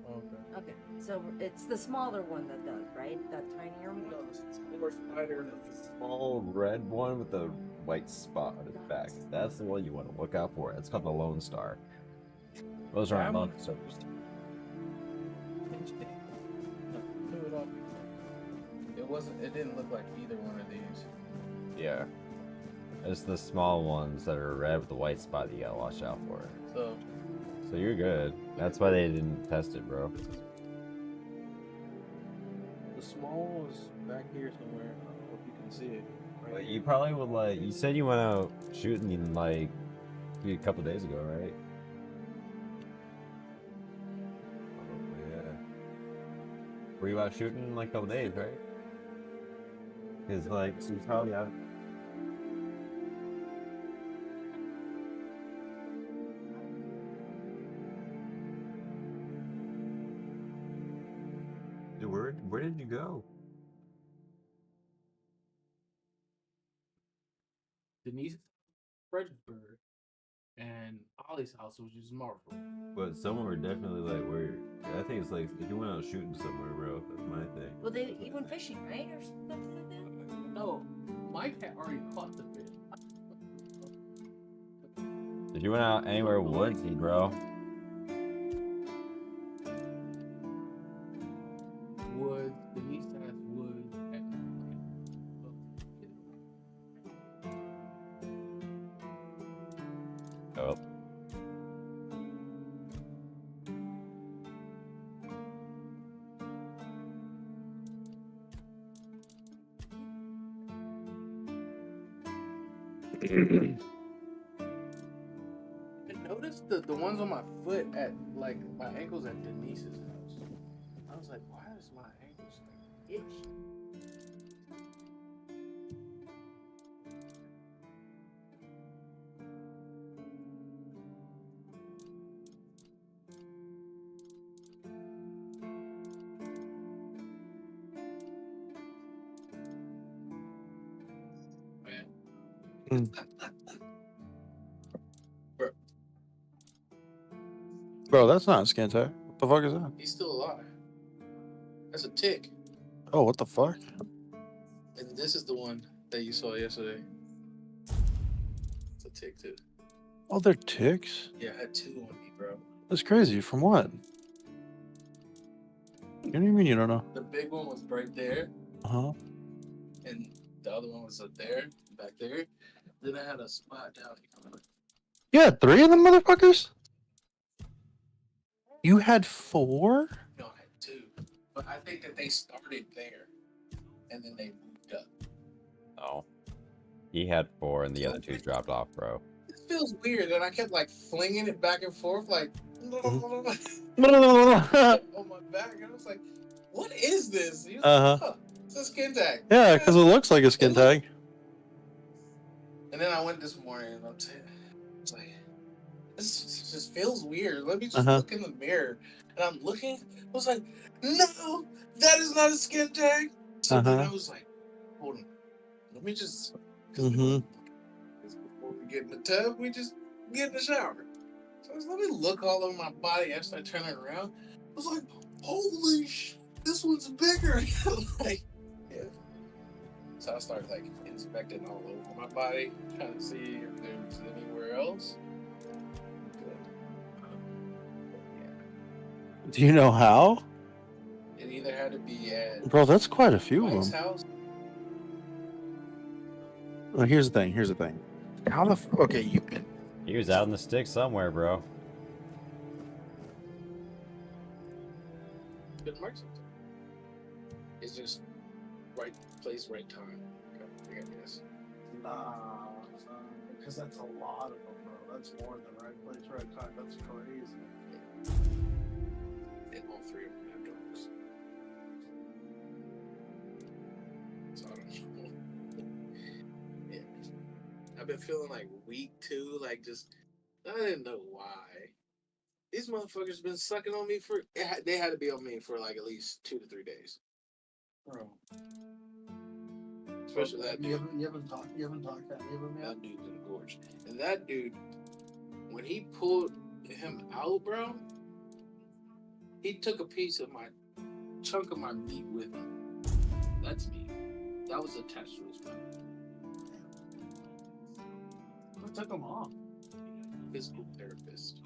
Okay. Okay, so it's the smaller one that does, right? That tinier one? No, it's more spider. Small red one with a white spot on its back. That's the one you want to look out for. It's called the Lone Star. Those aren't That Lone one? Stars. Blew it up. It didn't look like either one of these. Yeah. It's the small ones that are red with the white spot that you gotta watch out for. So So you're good. That's why they didn't test it, bro. the small one was back here somewhere. I don't know if you can see it. But you probably would like. You said you went out shooting like a couple days ago, right? Probably, yeah. Were you out shooting like a couple days, right? Cause like you probably out. Dude, where did you go? Denise, Fredericksburg, and Ollie's house, which is Marlboro. But some were definitely like where. I think it's like if you went out shooting somewhere, bro. That's my thing. Well, he went fishing, right, or something like that. No, Mike had already caught the fish. If you went out anywhere woodsy, bro. Wood. Denise has wood. Oh. I noticed the ones on my foot at like my ankles at Denise's house. I was like, why is my ankles like itch? Bro, that's not a skin tag. What the fuck is that? He's still alive. That's a tick. Oh, what the fuck? And this is the one that you saw yesterday. It's a tick too. Oh, they're ticks? Yeah, I had 2 on me, bro. That's crazy. From what? What do you mean you don't know? The big one was right there, Uh-huh. and the other one was up there, back there. Then I had a spot down here. You had 3 of them motherfuckers? You had 4? No, I had 2. But I think that they started there, and then they moved up. Oh. He had 4 and the other 2 dropped off, bro. This feels weird, and I kept like flinging it back and forth, like on my back, and I was like, "What is this?" He was like, "Huh, it's a skin tag." Yeah, because it looks like a skin tag. And then I went this morning, and it's like, this just feels weird. Let me just look in the mirror, and I'm looking. I was like, "No, that is not a skin tag." So then I was like, "Hold on, let me just." Before we get in the tub, we just get in the shower. So I was, let me look all over my body after I turn it around. I was like, holy shit, this one's bigger. Like, yeah. So I started like inspecting all over my body, trying to see if there's anywhere else. Good. Yeah. Do you know how? It either had to be at Bro, that's quite a few of Mike's them. house. Well, here's the thing. How the okay, you can. He was out in the sticks somewhere, bro. Good Mike's house. It's just right place, right time. I guess. Nah, because that's a lot of them, bro. That's more than right place, right time. That's crazy. And all 3 of them have dogs. So I don't know. Yeah. I've been feeling like weak too, like just I didn't know why. These motherfuckers been sucking on me for. They had to be on me for like at least 2 to 3 days, Bro. especially that dude. You haven't talked to any of them yet? That dude's engorged, and that dude, when he pulled him out, bro, he took a piece of my chunk of my meat with him. That's me. That was attached to his mouth. Who took them off? Physical therapist.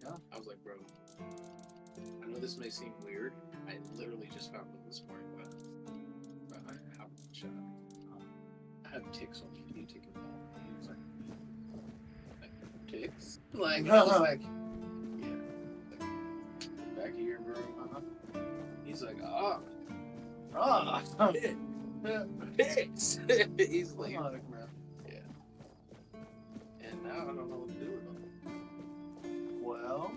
Yeah. I was like, bro, I know this may seem weird. I literally just found them this morning, but I have a shot. I have ticks on me. Can you take them off? He was like ticks? Like, I was like, yeah. Like, back here, bro. He's like, ticks. He's like, yeah. And now I don't know what to do with them. Well,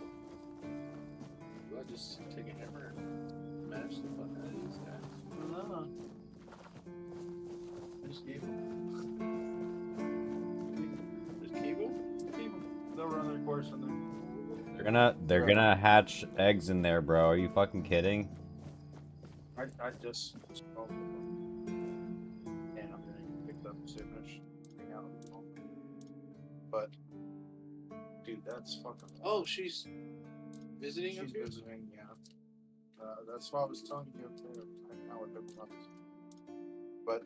Do I just take a hammer and mash the fuck out of these guys? no. Just keep them. Just keep them? Keep them. They'll run their course in there. They're gonna hatch eggs in there, bro. Are you fucking kidding? I just called them. And I'm gonna pick them soon. Hang out with them. But, dude, that's fucking. Oh, she's visiting She's up here? visiting, yeah. That's what I was telling you to hang out with them. But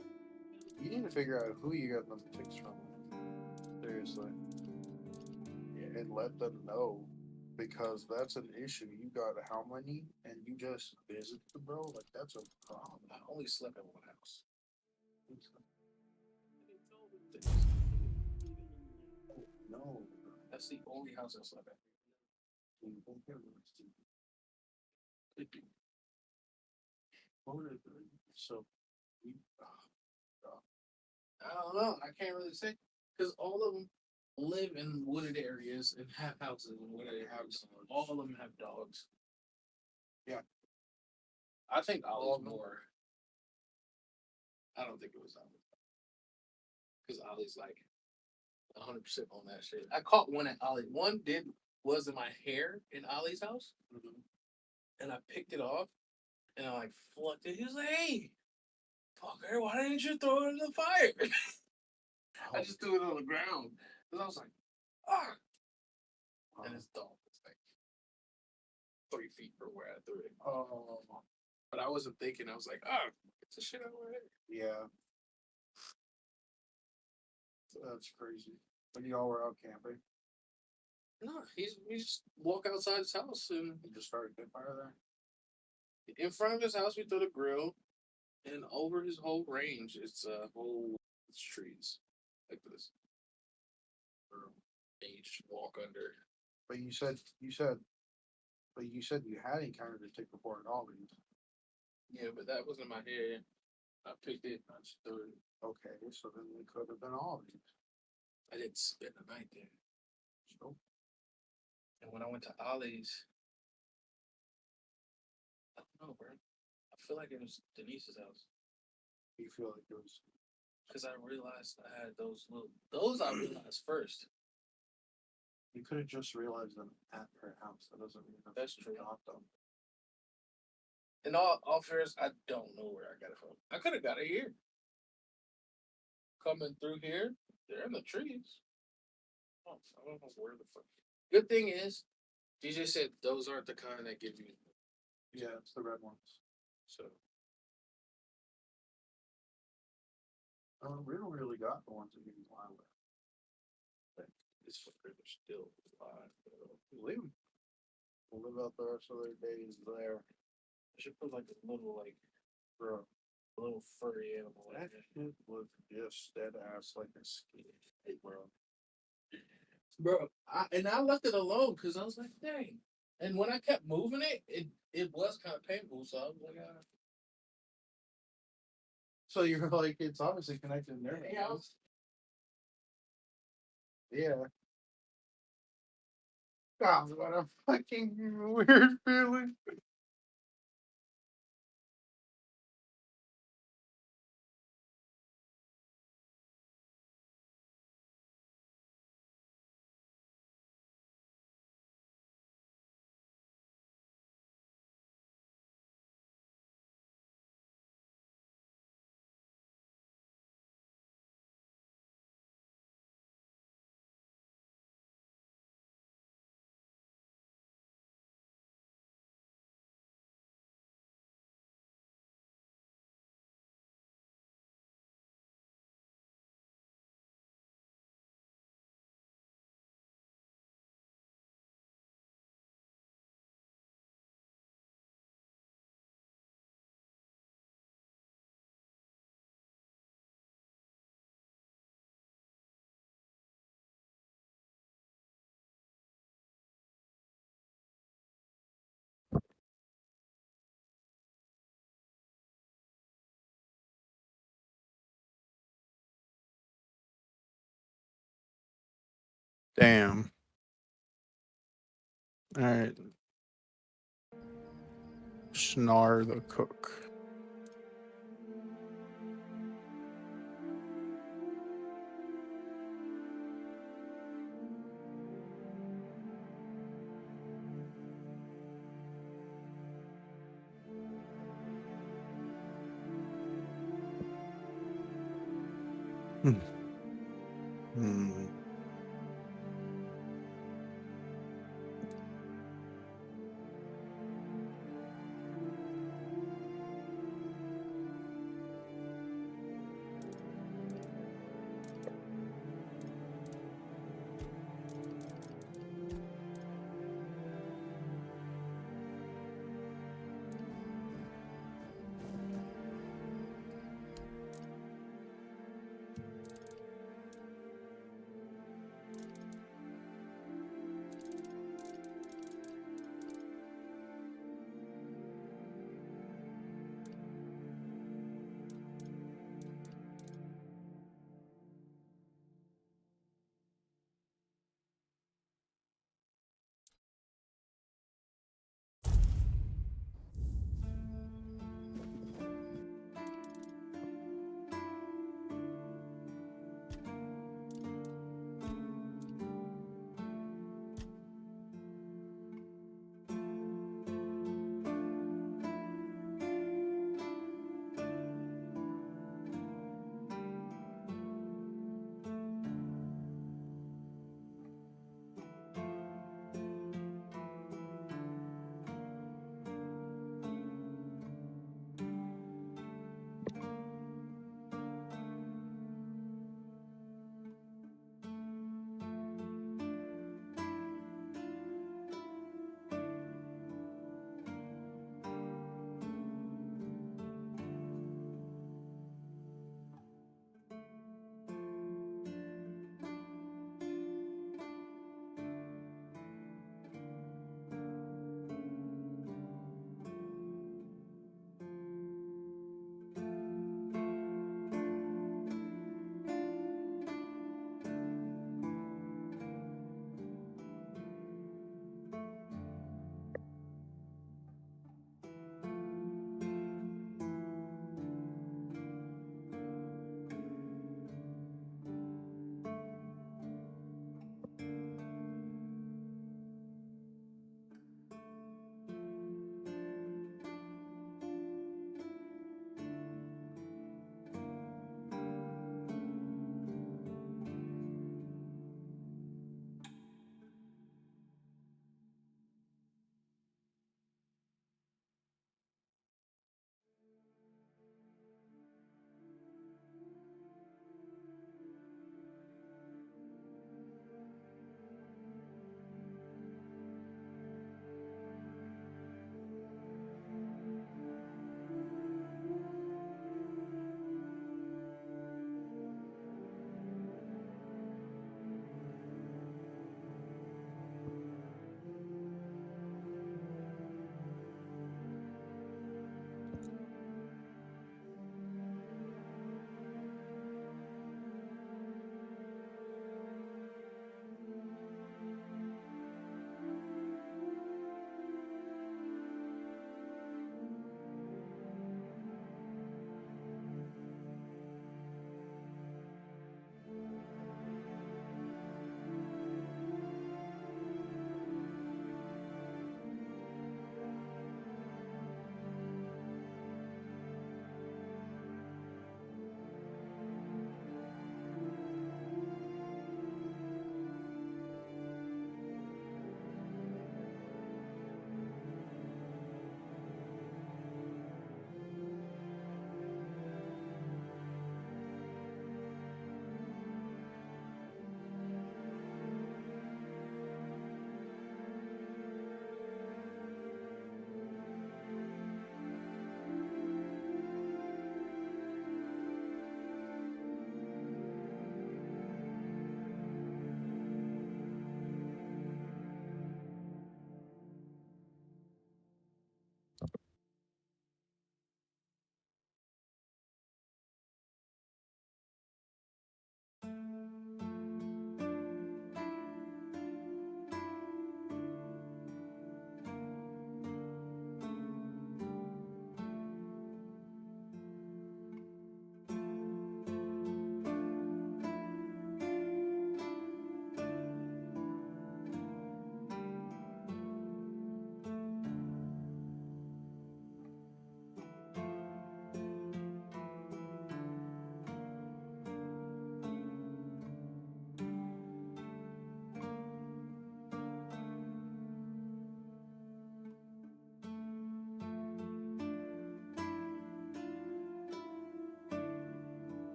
you need to figure out who you got them ticks from. Seriously. Yeah. and let them know, because that's an issue. You got how many, and you just visit the bro? Like, that's a problem. I only slept in one house. No, That's the only house I slept in. so we, I don't know. I can't really say because all of them live in wooded areas and have houses in wooded areas. All of them have dogs. Yeah. I think All Ollie's of them? more. I don't think it was Ollie. Because Ollie's like 100% on that shit. I caught one at Ollie. One was in my hair in Ollie's house. And I picked it off and I like flucked it. He was like, hey, fucker, why didn't you throw it in the fire? I just threw it on the ground. Because I was like, ah. And his dog was like 3 feet from where I threw it. Oh, But I wasn't thinking. I was like, ah, get the shit out of my head. yeah. That's crazy. When y'all were out camping, No, we just walk outside his house and you just started a fire there. in front of his house we throw the grill, and over his whole range it's it's trees like this. And you just walk under. But you said you had encountered a tick before at all these. Yeah, but that wasn't my hair. I picked it and I just threw it. Okay, so then it could have been all these. I didn't spend the night there. So And when I went to Ollie's, I don't know, bro. I feel like it was Denise's house. you feel like it was. Because I realized I had those I realized first. You could have just realized them at her house. That doesn't mean That's you true. got them. In all fairness, I don't know where I got it from. I could have got it here. Coming through here, they're in the trees. Oh, I don't know where the fuck. Good thing is, DJ said those aren't the kind that give you. Yeah, it's the red ones. So We don't really got the ones that you can fly with. this fucker is still alive. Leave them. We'll live out the rest of their days there. I should put like a little Bro, a little furry animal. that shit was just dead ass like a skin. Hey, Bro, I left it alone because I was like, dang. And when I kept moving it was kind of painful. So I was like, So you're like, it's obviously connected in there. yeah. Yeah. God, what a fucking weird feeling. Damn. All right. Schnar the cook. Hmm. Hmm.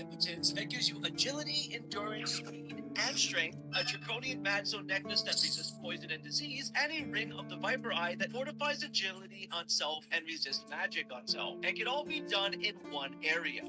inhabitants that gives you agility, endurance, speed, and strength, a draconian madstone necklace that resists poison and disease, and a ring of the viper eye that fortifies agility on self and resists magic on self, and can all be done in one area.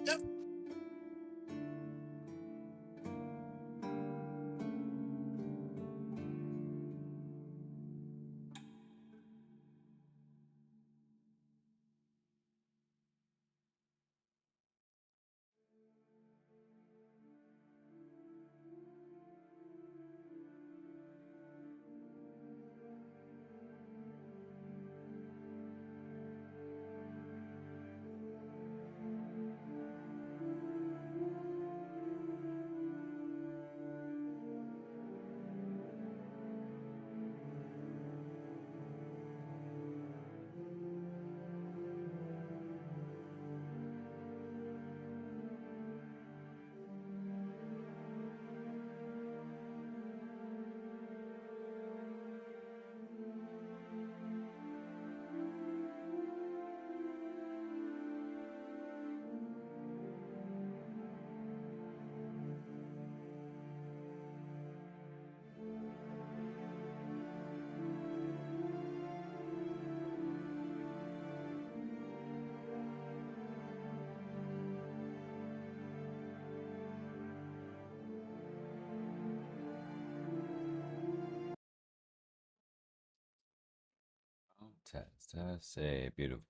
Test. Say beautiful.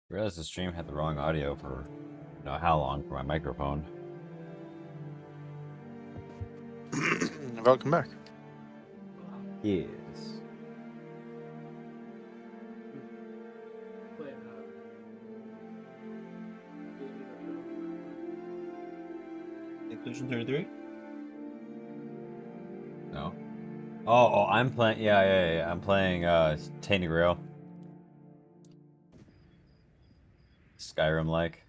Realized the stream had the wrong audio for how long for my microphone. Welcome back. Yes. Inclusion 33? No. Oh, I'm playing. Yeah. I'm playing Tainted Grail. Skyrim like.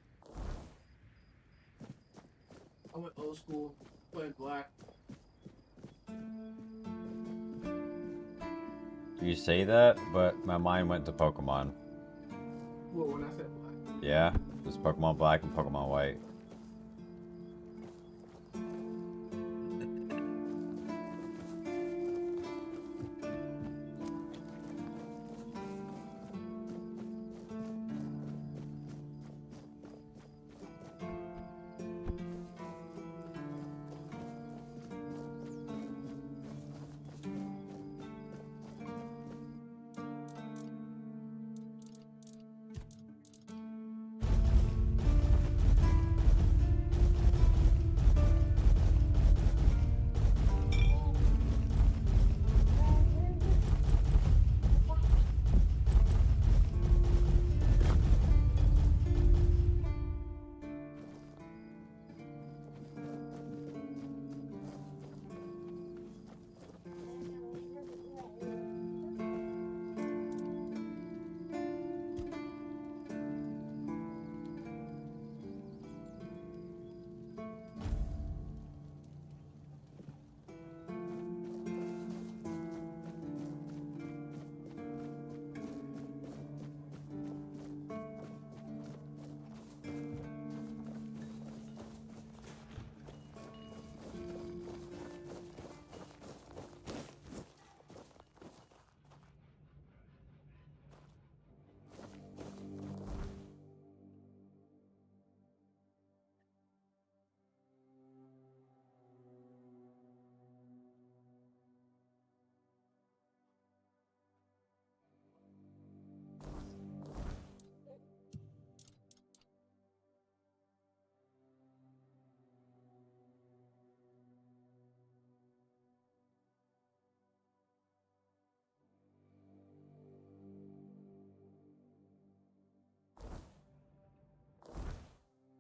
I went old school, playing black. You say that, but my mind went to Pokemon. Well, when I said black. Yeah, there's Pokemon Black and Pokemon White.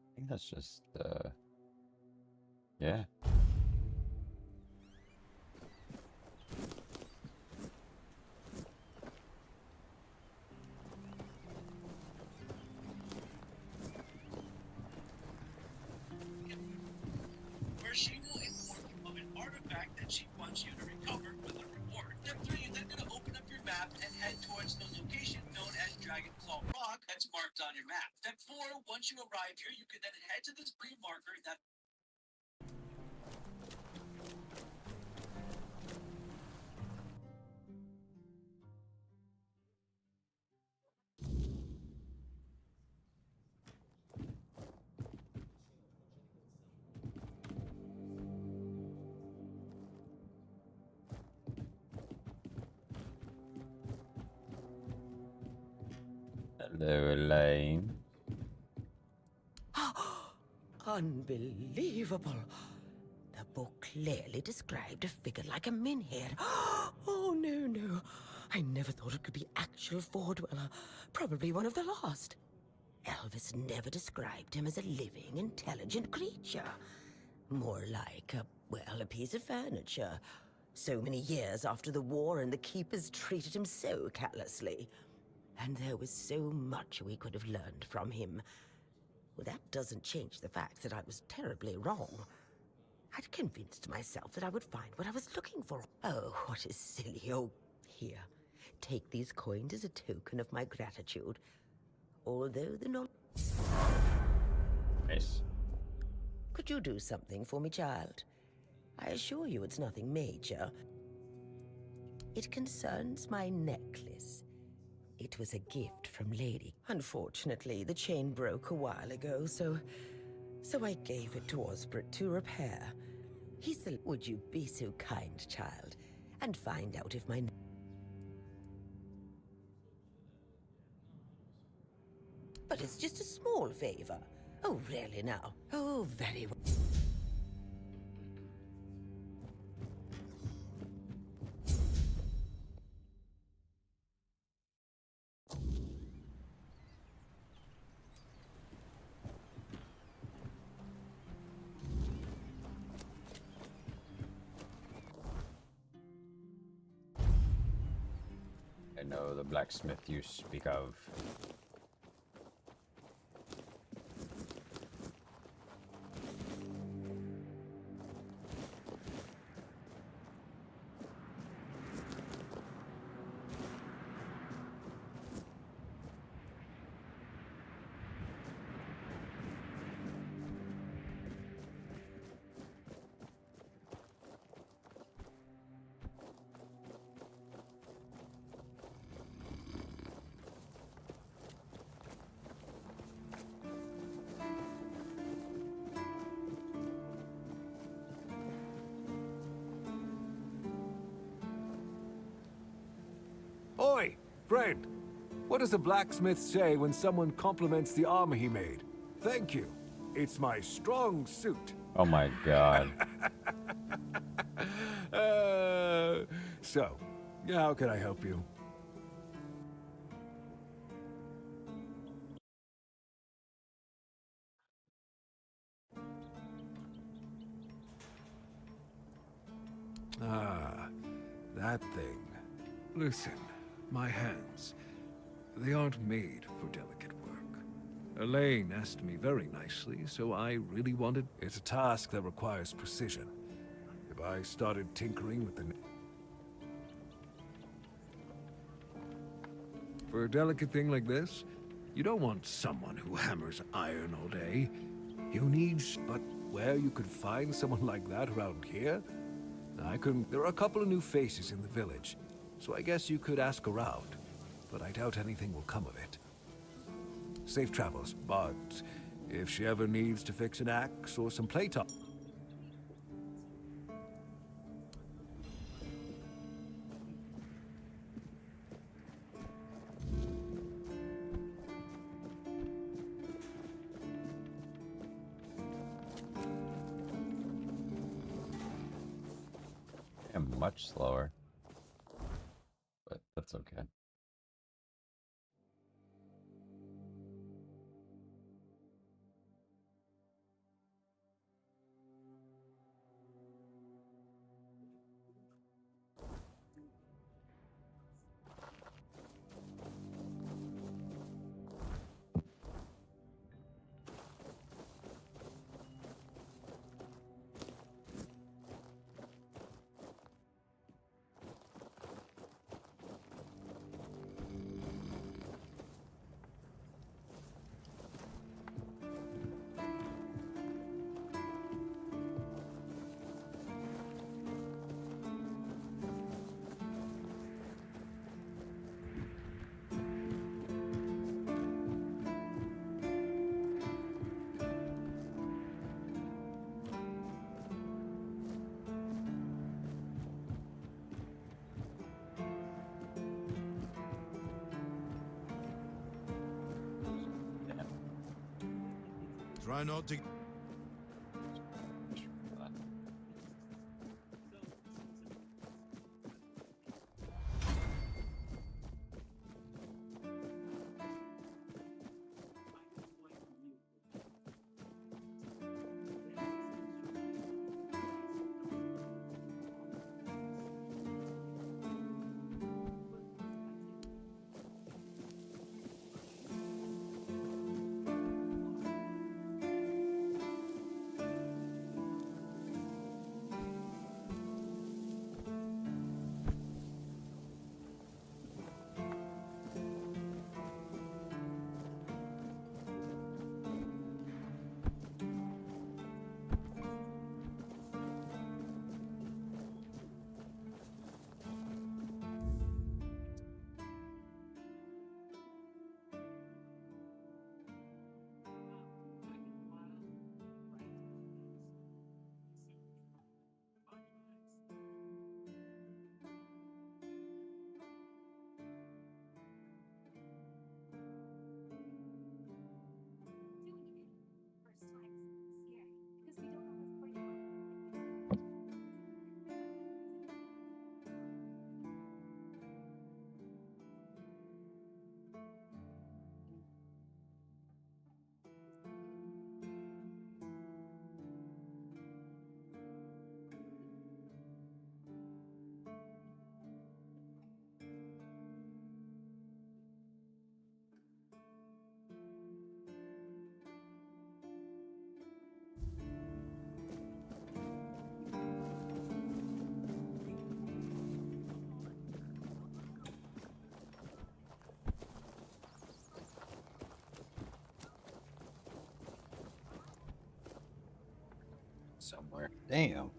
I think that's just, yeah. Where she will inform you of an artifact that she wants you to recover with a reward. Step 3, you're then going to open up your map and head towards the location known as Dragon Claw Rock that's marked on your map. Step 4, once once you arrive here, you can then head to this green marker that Hello, Elaine. Unbelievable. The book clearly described a figure like a Minhead. Oh, no, no. I never thought it could be actual Fordweller. Probably one of the lost. Elvis never described him as a living, intelligent creature. More like a piece of furniture. So many years after the war, and the keepers treated him so callously. And there was so much we could have learned from him. Well, that doesn't change the fact that I was terribly wrong. I'd convinced myself that I would find what I was looking for. Oh, what is silly. Oh, here. Take these coins as a token of my gratitude. Although the knowledge... Nice. Could you do something for me, child? I assure you it's nothing major. It concerns my necklace. It was a gift from Lady. Unfortunately, the chain broke a while ago, so I gave it to Osbert to repair. He said, would you be so kind, child, and find out if my... But it's just a small favor. Oh, really now? Oh, very well. I know the blacksmith you speak of. Oi, friend. What does a blacksmith say when someone compliments the armor he made? Thank you. It's my strong suit. Oh my god. So, how can I help you? Ah, that thing. Listen, my hands, they aren't made for delicate work. Elaine asked me very nicely, so I really wanted... It's a task that requires precision. If I started tinkering with the... For a delicate thing like this, you don't want someone who hammers iron all day. You need... But where you could find someone like that around here? I couldn't... There are a couple of new faces in the village, so I guess you could ask around. But I doubt anything will come of it. Safe travels, but if she ever needs to fix an axe or some playtop... I'm much slower. But that's okay. Try not to. Somewhere. Damn.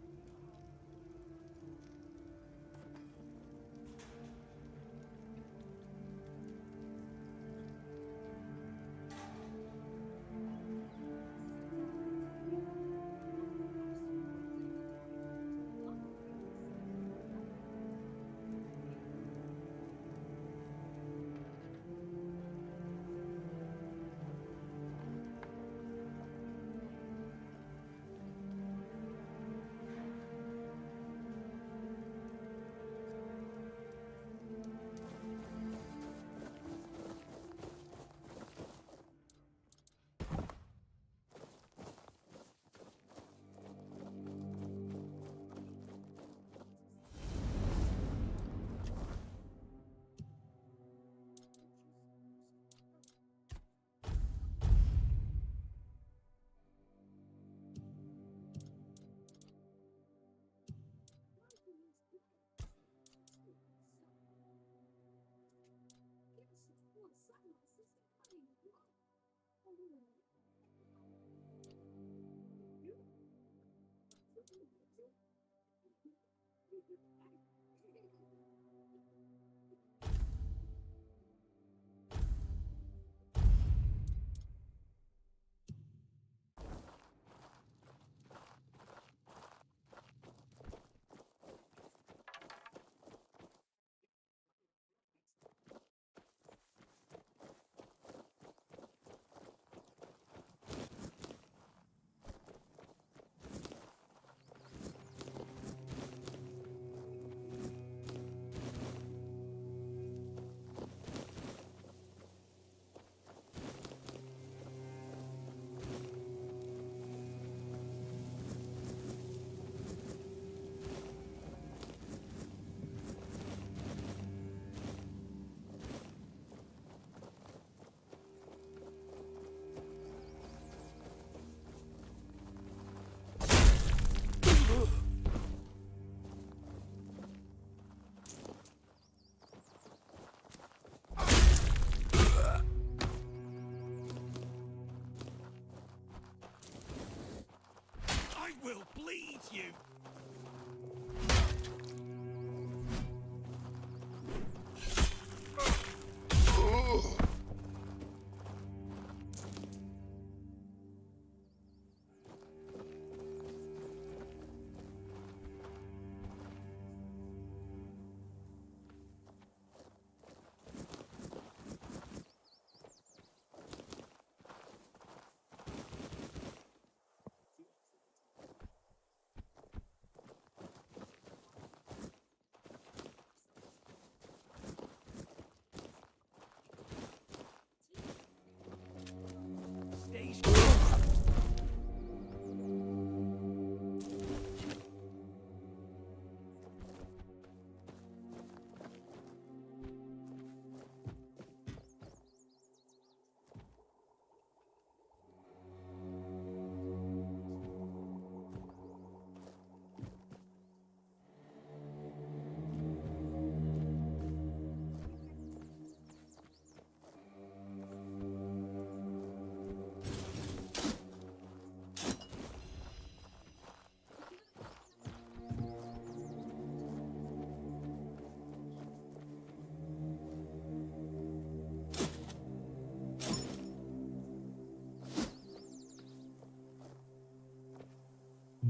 will bleed you!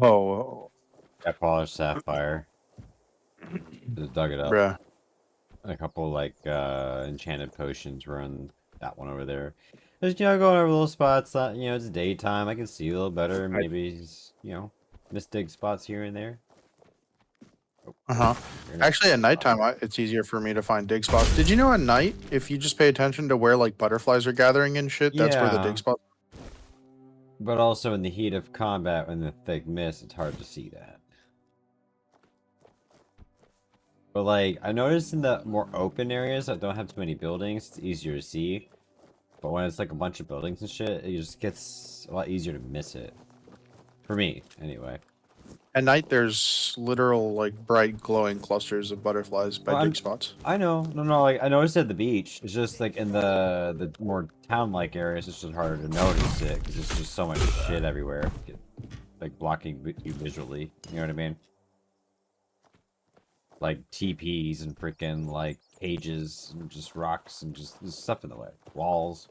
Oh, Got polished sapphire. Just dug it up. bruh. And a couple like enchanted potions were in that one over there. Just going over little spots that it's daytime. I can see a little better. Maybe misdig spots here and there. Uh-huh. Actually, at nighttime, it's easier for me to find dig spots. Did you know at night, if you just pay attention to where like butterflies are gathering and shit, that's where the dig Yeah, spots. but also in the heat of combat, in the thick mist, it's hard to see that. But like, I noticed in the more open areas that don't have too many buildings, it's easier to see. But when it's like a bunch of buildings and shit, it just gets a lot easier to miss it. For me, anyway. At night, there's literal like bright glowing clusters of butterflies by Well, dig spots. I know, no, like I noticed it at the beach. It's just like in the more town-like areas, it's just harder to notice it because there's just so much shit everywhere, like blocking you visually. You know what I mean? Like TPs and freaking like cages and just rocks and just there's stuff in the way, walls.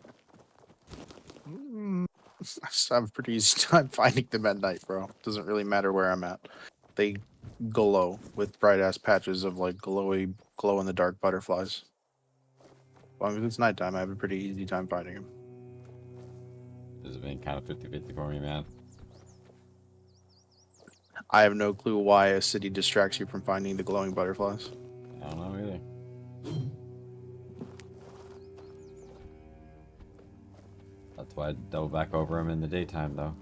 I have a pretty easy time finding them at night, bro. Doesn't really matter where I'm at. They glow with bright ass patches of like glow in the dark butterflies. As long as it's nighttime, I have a pretty easy time finding them. This has been kind of 50-50 for me, man. I have no clue why a city distracts you from finding the glowing butterflies. I don't know either. That's why I double back over them in the daytime, though.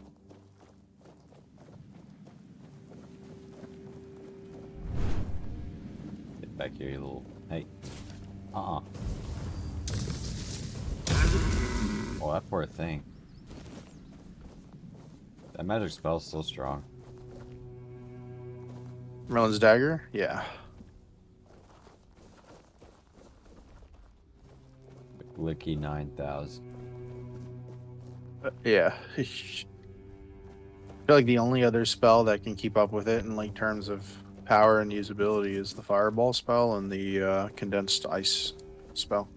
Get back here, you little... Hey. Oh, that poor thing. That magic spell's so strong. Merlin's dagger? Yeah. Licky 9000. Yeah. I feel like the only other spell that can keep up with it in like terms of power and usability is the fireball spell and the condensed ice spell.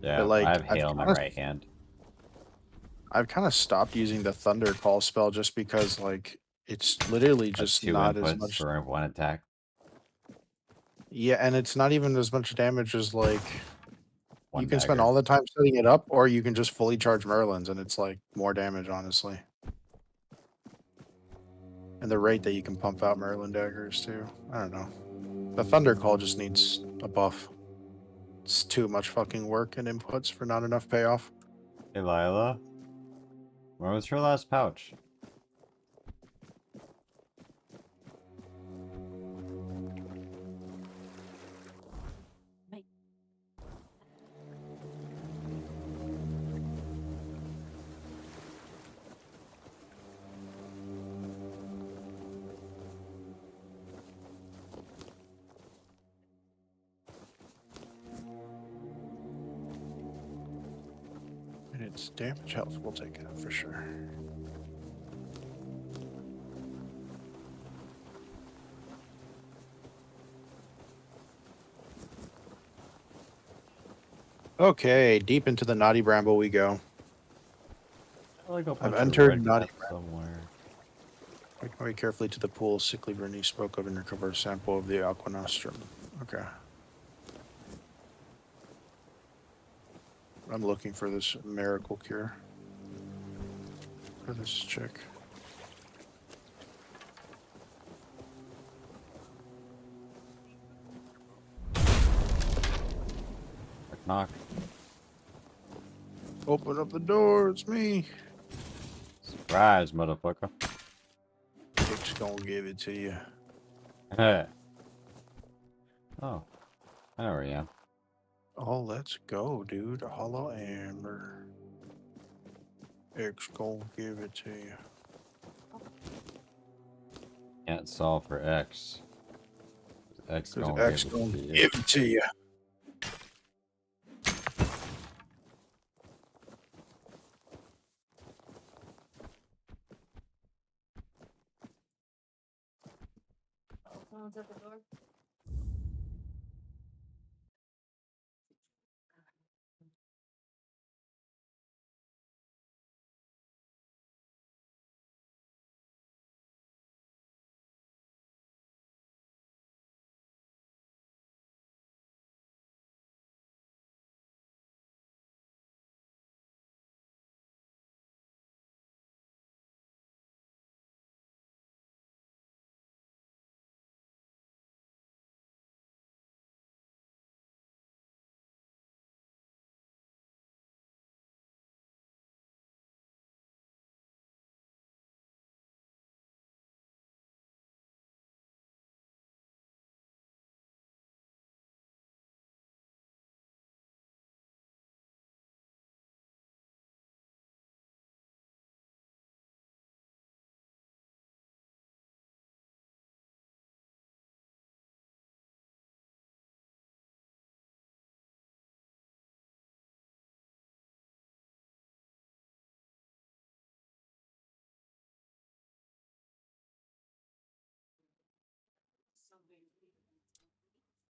Yeah, But, like, I have hail in my right hand. I've kind of stopped using the thunder call spell just because like it's literally That's just 2 not as inputs much. for 1 attack. Yeah, and it's not even as much damage as like One you can spend dagger. all the time setting it up, or you can just fully charge Merlin's and it's like more damage, honestly. And the rate that you can pump out Merlin daggers too. I don't know. The thunder call just needs a buff. It's too much fucking work and inputs for not enough payoff. Hey, Lila. Where was her last pouch? And its damage health, we'll take it for sure. Okay, deep into the Naughty Bramble we go. I've entered Naughty Bramble. Somewhere. Make my way carefully to the pool sickly Bernice spoke of and recover a sample of the Aqua Nostrum. Okay. I'm looking for this miracle cure. For this chick. Knock. Open up the door, it's me. Surprise, motherfucker. Chick's gonna give it to you. Oh. I know where I am. Oh, let's go, dude. Hollow Amber. X gonna give it to you. Can't solve for X. X Because gonna X give gonna it to you. give it to you. Someone's at the door.